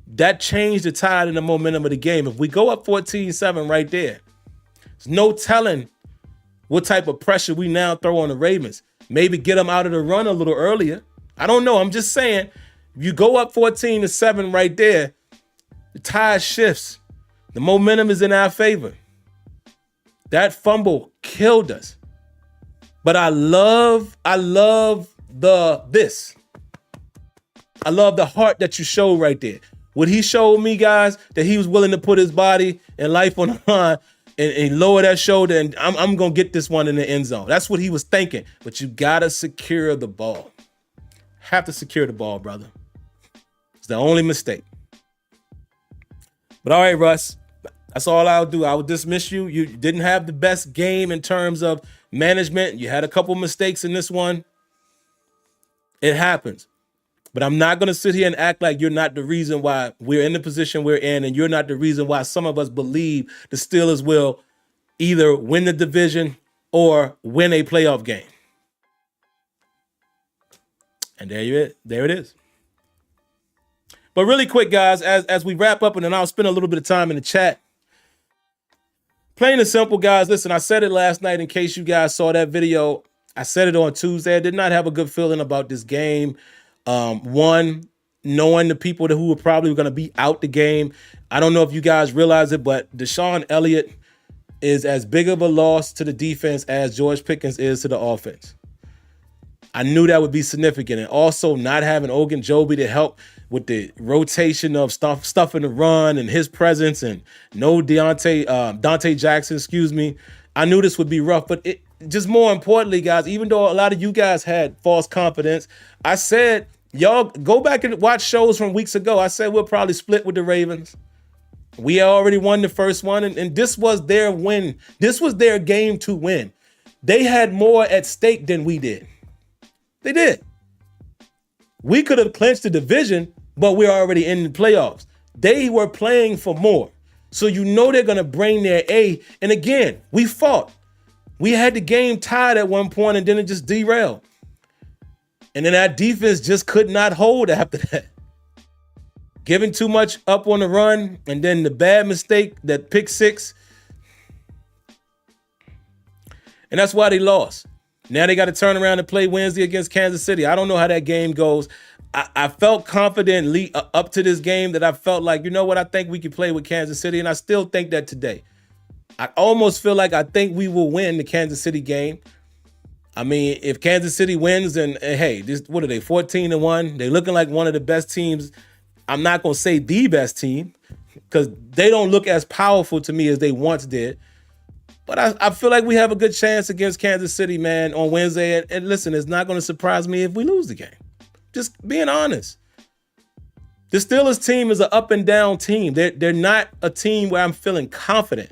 Speaker 1: That changed the tide and the momentum of the game. If we go up 14-7 right there, there's no telling what type of pressure we now throw on the Ravens. Maybe get them out of the run a little earlier. I don't know. I'm just saying, if you go up 14-7 right there, the tide shifts. The momentum is in our favor. That fumble killed us. But I love this. I love the heart that you showed right there. What he showed me, guys, that he was willing to put his body and life on the line and lower that shoulder, and I'm going to get this one in the end zone. That's what he was thinking. But you got to secure the ball. Have to secure the ball, brother. It's the only mistake. But all right, Russ, that's all I'll do. I will dismiss you. You didn't have the best game in terms of management. You had a couple mistakes in this one. It happens. But I'm not going to sit here and act like you're not the reason why we're in the position we're in, and you're not the reason why some of us believe the Steelers will either win the division or win a playoff game. And there it is. But really quick, guys, as we wrap up, and then I'll spend a little bit of time in the chat. Plain and simple, guys. Listen, I said it last night in case you guys saw that video. I said it on Tuesday. I did not have a good feeling about this game. One, knowing the people who were probably going to be out the game. I don't know if you guys realize it, but Deshaun Elliott is as big of a loss to the defense as George Pickens is to the offense. I knew that would be significant. And also not having Ogunjobi to help with the rotation of stuff in the run and his presence, and no Dante Jackson, I knew this would be rough, but it just more importantly, guys, even though a lot of you guys had false confidence, I said, y'all go back and watch shows from weeks ago. I said we'll probably split with the Ravens. We already won the first one, and this was their win. This was their game to win. They had more at stake than we did. They did. We could have clinched the division, but we're already in the playoffs. They were playing for more. So you know they're going to bring their A. And again, we fought. We had the game tied at one point, and then it just derailed. And then our defense just could not hold after that. Giving too much up on the run, and then the bad mistake, that pick six. And that's why they lost. Now they got to turn around and play Wednesday against Kansas City. I don't know how that game goes. I felt confident up to this game that I felt like, you know what, I think we can play with Kansas City, and I still think that today. I almost feel like I think we will win the Kansas City game. I mean, if Kansas City wins, then hey, what are they, 14-1? They're looking like one of the best teams. I'm not going to say the best team because they don't look as powerful to me as they once did. But I feel like we have a good chance against Kansas City, man, on Wednesday. And listen, it's not going to surprise me if we lose the game. Just being honest. The Steelers team is an up and down team. They're not a team where I'm feeling confident.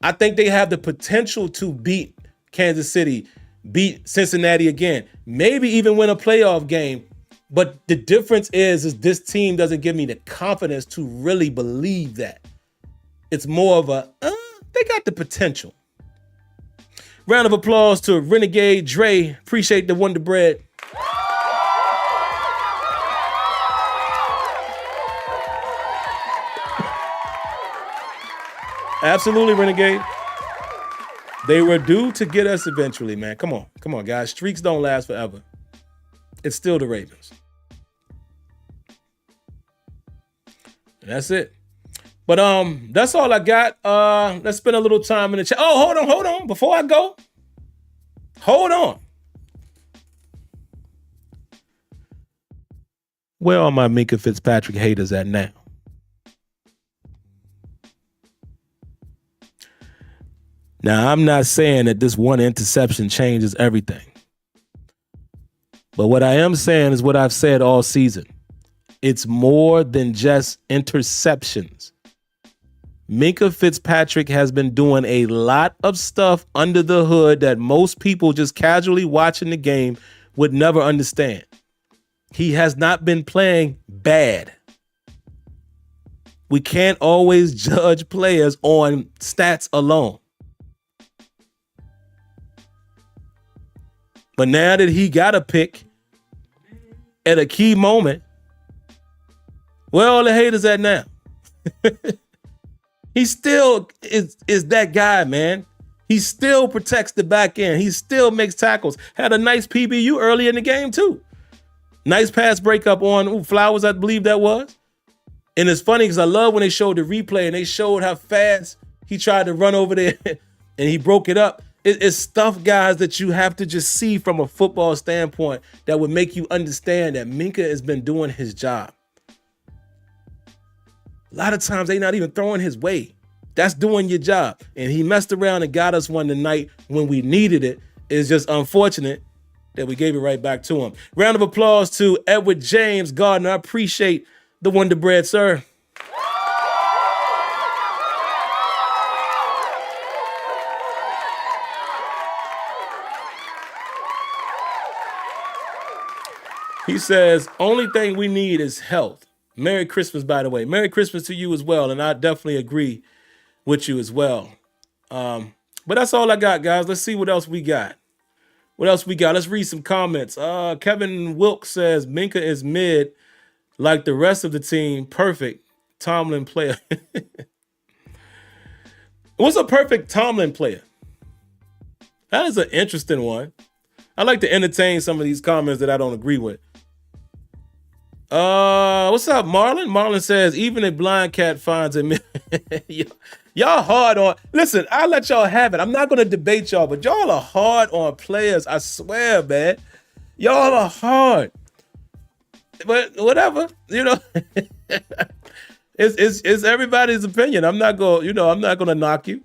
Speaker 1: I think they have the potential to beat Kansas City, beat Cincinnati again, maybe even win a playoff game. But the difference is this team doesn't give me the confidence to really believe that. It's more of a, they got the potential. Round of applause to Renegade Dre. Appreciate the Wonder Bread. Absolutely, Renegade. They were due to get us eventually, man. Come on, guys. Streaks don't last forever. It's still the Ravens. And that's it. But that's all I got. Let's spend a little time in the chat. Oh, hold on. Before I go, hold on. Where are my Minkah Fitzpatrick haters at now? Now, I'm not saying that this one interception changes everything. But what I am saying is what I've said all season. It's more than just interceptions. Minkah Fitzpatrick has been doing a lot of stuff under the hood that most people just casually watching the game would never understand. He has not been playing bad. We can't always judge players on stats alone. But now that he got a pick at a key moment, where all the haters at now? He still is that guy, man. He still protects the back end. He still makes tackles. Had a nice PBU early in the game, too. Nice pass breakup on Flowers, I believe that was. And it's funny because I love when they showed the replay and they showed how fast he tried to run over there and he broke it up. It's stuff, guys, that you have to just see from a football standpoint that would make you understand that Minkah has been doing his job. A lot of times they not even throwing his way. That's doing your job. And he messed around and got us one tonight when we needed it. It's just unfortunate that we gave it right back to him. Round of applause to Edward James Gardner. I appreciate the Wonder Bread, sir. He says, only thing we need is health. Merry Christmas, by the way. Merry Christmas to you as well. And I definitely agree with you as well. But that's all I got, guys. Let's see what else we got. Let's read some comments. Kevin Wilkes says, Minkah is mid like the rest of the team. Perfect Tomlin player. What's a perfect Tomlin player? That is an interesting one. I like to entertain some of these comments that I don't agree with. What's up, Marlon? Marlon says, even a blind cat finds it. Y'all hard on. Listen, I'll let y'all have it. I'm not going to debate y'all, but y'all are hard on players. I swear, man. Y'all are hard. But whatever, it's everybody's opinion. I'm not going to knock you.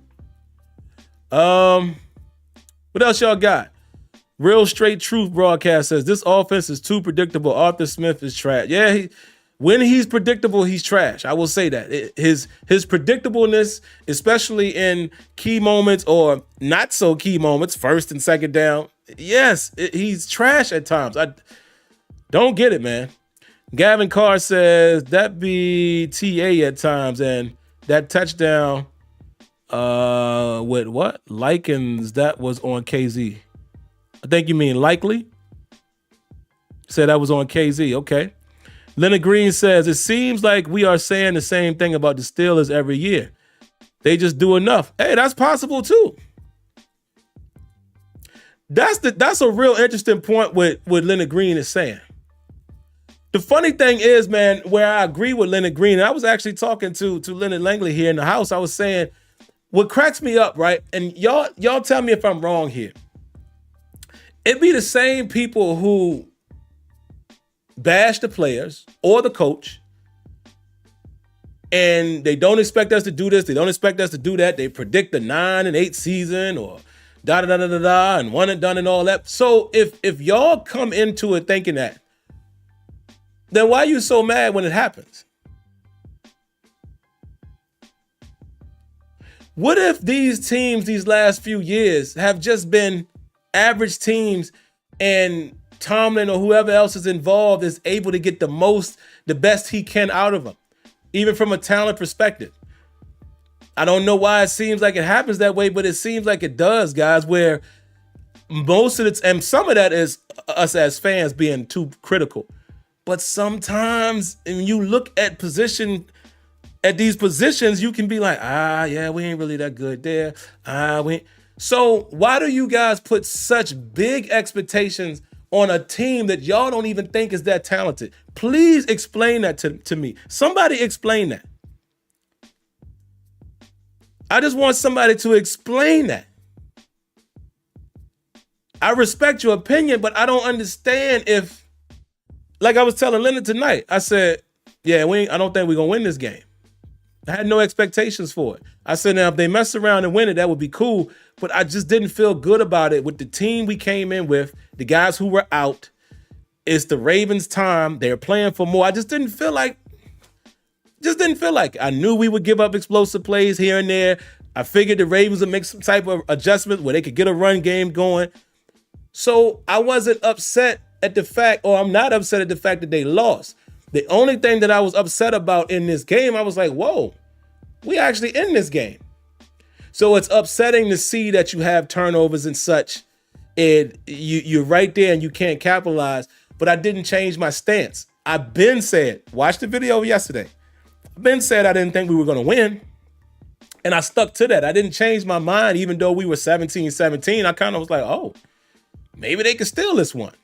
Speaker 1: What else y'all got? Real Straight Truth broadcast says this offense is too predictable. Arthur Smith is trash. Yeah, when he's predictable, he's trash. I will say that. His predictableness, especially in key moments or not so key moments, first and second down. Yes, he's trash at times. I don't get it, man. Gavin Carr says that be TA at times, and that touchdown with what? Likens, that was on KZ. I think you mean likely. Said that was on KZ. Okay. Leonard Green says, it seems like we are saying the same thing about the Steelers every year. They just do enough. Hey, that's possible too. That's a real interesting point what Leonard Green is saying. The funny thing is, man, where I agree with Leonard Green, and I was actually talking to Leonard Langley here in the house. I was saying, what cracks me up, right? And y'all tell me if I'm wrong here. It be the same people who bash the players or the coach, and they don't expect us to do this. They don't expect us to do that. They predict the 9-8 season or da-da-da-da-da and one and done and all that. So if y'all come into it thinking that, then why are you so mad when it happens? What if these teams these last few years have just been average teams and Tomlin or whoever else is involved is able to get the best he can out of them, even from a talent perspective? I don't know why it seems like it happens that way, but it seems like it does, guys, where most of it, and some of that is us as fans being too critical. But sometimes when you look at these positions, you can be like, yeah, we ain't really that good there. So why do you guys put such big expectations on a team that y'all don't even think is that talented? Please explain that to me. Somebody explain that. I just want somebody to explain that. I respect your opinion, but I don't understand if, like I was telling Leonard tonight, I said, yeah, I don't think we're going to win this game. I had no expectations for it. I said, now, if they mess around and win it, that would be cool. But I just didn't feel good about it with the team we came in with, the guys who were out. It's the Ravens' time. They're playing for more. I just didn't feel like it. I knew we would give up explosive plays here and there. I figured the Ravens would make some type of adjustment where they could get a run game going. So I wasn't upset at the fact, or I'm not upset at the fact that they lost. The only thing that I was upset about in this game, I was like, whoa, we actually in this game. So it's upsetting to see that you have turnovers and such. You're right there and you can't capitalize. But I didn't change my stance. I've been said, watch the video yesterday. I've been said I didn't think we were going to win. And I stuck to that. I didn't change my mind, even though we were 17-17. I kind of was like, oh, maybe they could steal this one.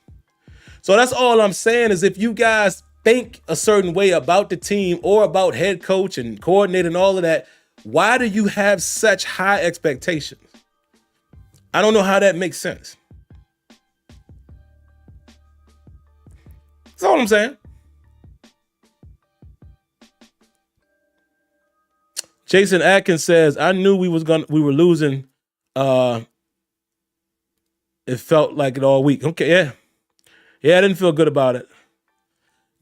Speaker 1: So that's all I'm saying is if you guys think a certain way about the team or about head coach and coordinator and all of that, why do you have such high expectations? I don't know how that makes sense. That's all I'm saying. Jason Atkins says, I knew we were losing. It felt like it all week. Okay, yeah. Yeah, I didn't feel good about it.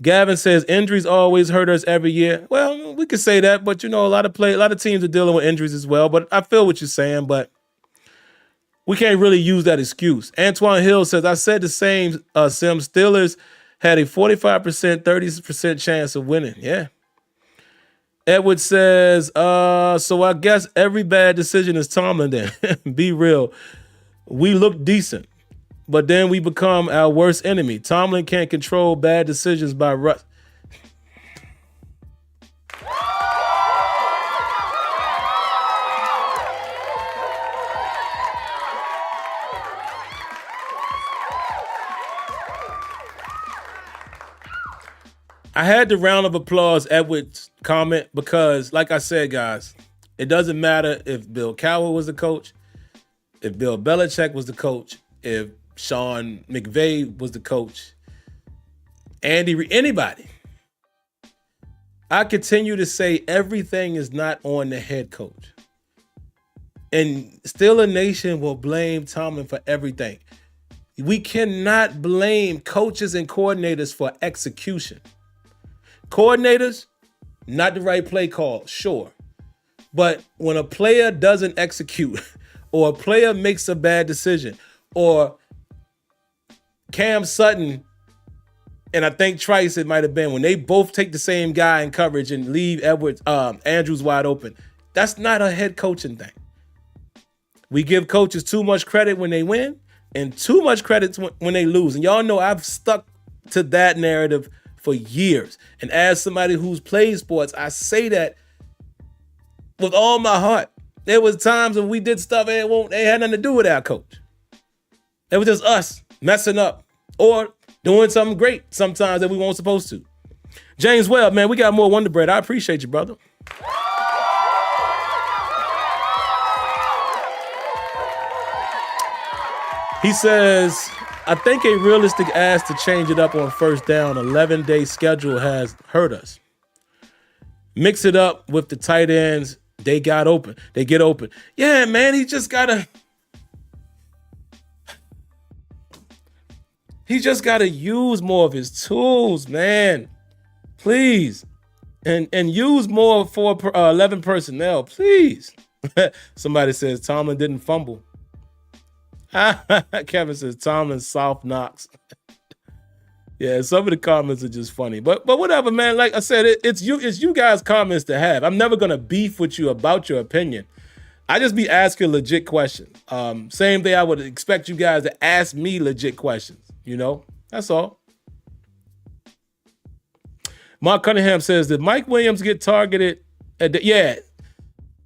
Speaker 1: Gavin says injuries always hurt us every year. Well, we could say that, but a lot of teams are dealing with injuries as well. But I feel what you're saying, but we can't really use that excuse. Antoine Hill says, I said the same, Sim. Steelers had a 45%, 30% chance of winning. Yeah. Edward says, so I guess every bad decision is Tomlin then. Be real. We look decent, but then we become our worst enemy. Tomlin can't control bad decisions by Russ. I had the round of applause Edward's comment because, like I said, guys, it doesn't matter if Bill Cowher was the coach, if Bill Belichick was the coach, if Sean McVay was the coach, anybody. I continue to say everything is not on the head coach. And still a nation will blame Tomlin for everything. We cannot blame coaches and coordinators for execution. Coordinators, not the right play call, sure. But when a player doesn't execute or a player makes a bad decision or Cam Sutton and I think Trice it might have been when they both take the same guy in coverage and leave Andrews wide open, that's not a head coaching thing. We give coaches too much credit when they win and too much credit when they lose. And y'all know I've stuck to that narrative for years. And as somebody who's played sports, I say that with all my heart. There was times when we did stuff and it had nothing to do with our coach. It was just us messing up or doing something great sometimes that we weren't supposed to. James Webb, man, we got more Wonder Bread. I appreciate you, brother. He says, I think a realistic ask to change it up on first down, 11-day schedule has hurt us. Mix it up with the tight ends. They get open. Yeah, man, he just gotta use more of his tools, man. Please. And use more for 11 personnel, please. Somebody says Tomlin didn't fumble. Kevin says Tomlin's soft knocks. Yeah, some of the comments are just funny, but whatever, man. Like I said, it's you guys' comments to have. I'm never gonna beef with you about your opinion. I just be asking legit questions. Same thing I would expect you guys to ask me legit questions. That's all. Mark Cunningham says, did Mike Williams get targeted? Yeah.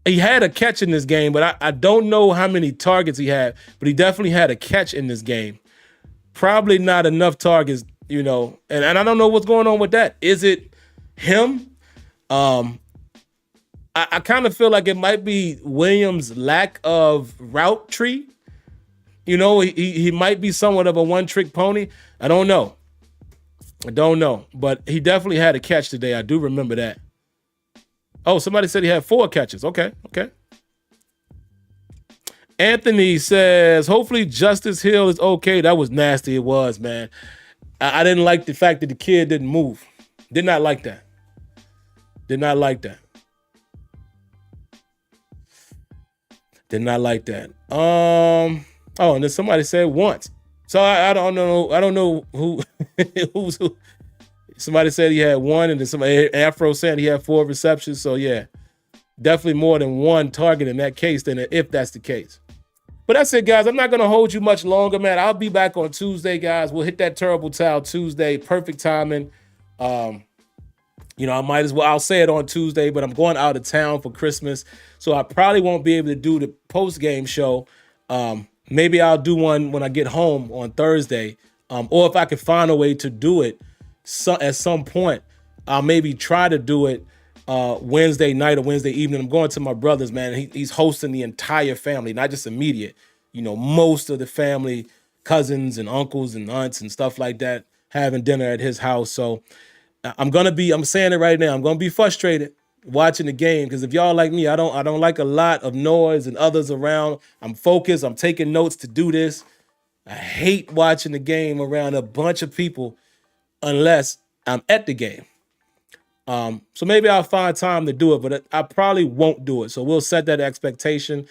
Speaker 1: He had a catch in this game, but I don't know how many targets he had, but he definitely had a catch in this game. Probably not enough targets, and I don't know what's going on with that. Is it him? I kind of feel like it might be Williams' lack of route tree. He might be somewhat of a one-trick pony. I don't know, but he definitely had a catch today. I do remember that. Oh, somebody said he had 4 catches. Okay. Anthony says, hopefully Justice Hill is okay. That was nasty. It was, man. I didn't like the fact that the kid didn't move. Did not like that. Did not like that. Oh, and then somebody said once. So I don't know. I don't know who's who. Somebody said he had one, and then somebody Afro said he had 4 receptions. So yeah, definitely more than one target in that case than if that's the case. But that's it, guys. I'm not going to hold you much longer, man. I'll be back on Tuesday, guys. We'll hit that Terrible Towel Tuesday. Perfect timing. I might as well. I'll say it on Tuesday, but I'm going out of town for Christmas, so I probably won't be able to do the post-game show. Maybe I'll do one when I get home on Thursday, or if I can find a way to do it at some point, I'll maybe try to do it Wednesday night or Wednesday evening. I'm going to my brother's, man. He's hosting the entire family, not just immediate. Most of the family, cousins and uncles and aunts and stuff like that, having dinner at his house. So I'm saying it right now, I'm gonna be frustrated watching the game, because if y'all like me, I don't like a lot of noise and others around. I'm focused. I'm taking notes to do this. I hate watching the game around a bunch of people unless I'm at the game. So maybe I'll find time to do it, but I probably won't do it. So we'll set that expectation.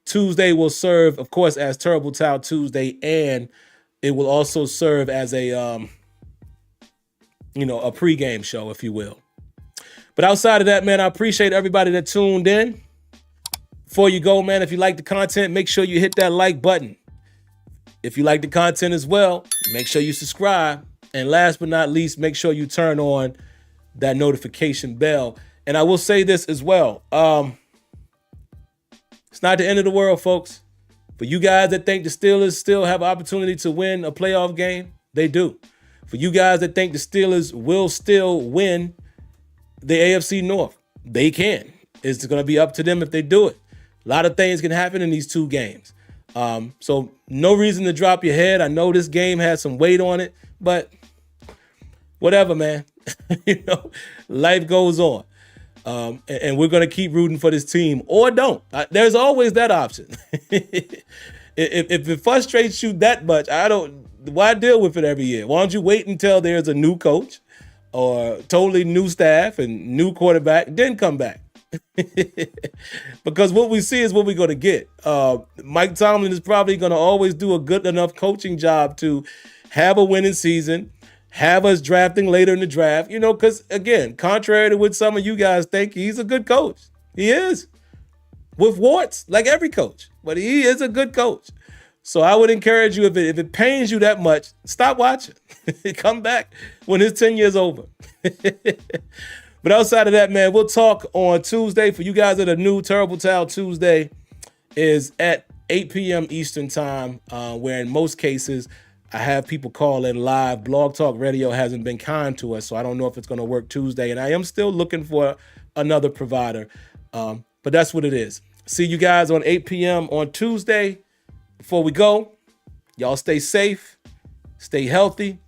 Speaker 1: Tuesday will serve, of course, as Terrible Towel Tuesday, and it will also serve as a pregame show, if you will. But outside of that, man, I appreciate everybody that tuned in. Before you go, man, if you like the content, make sure you hit that like button. If you like the content as well, make sure you subscribe. And last but not least, make sure you turn on that notification bell. And I will say this as well. It's not the end of the world, folks. For you guys that think the Steelers still have an opportunity to win a playoff game, they do. For you guys that think the Steelers will still win the AFC North, they can. It's going to be up to them if they do it. A lot of things can happen in these 2 games. So no reason to drop your head. I know this game has some weight on it, but whatever, man. Life goes on. And we're going to keep rooting for this team, or don't. There's always that option. If it frustrates you that much, why deal with it every year? Why don't you wait until there's a new coach or totally new staff and new quarterback, then come back? Because what we see is what we're going to get. Mike Tomlin is probably going to always do a good enough coaching job to have a winning season, have us drafting later in the draft, because, again, contrary to what some of you guys think, he's a good coach. He is. With warts, like every coach. But he is a good coach. So I would encourage you, if it pains you that much, stop watching. Come back when his tenure is over. But outside of that, man, we'll talk on Tuesday. For you guys that are new, Terrible Towel Tuesday is at 8 p.m. Eastern time, where in most cases I have people call in live. Blog Talk Radio hasn't been kind to us, so I don't know if it's going to work Tuesday. And I am still looking for another provider, but that's what it is. See you guys on 8 p.m. on Tuesday. Before we go, y'all stay safe, stay healthy.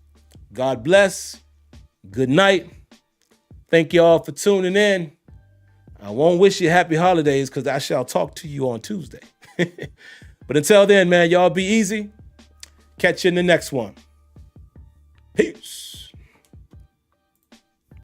Speaker 1: God bless. Good night. Thank y'all for tuning in. I won't wish you happy holidays because I shall talk to you on Tuesday. But until then, man, y'all be easy. Catch you in the next one. Peace.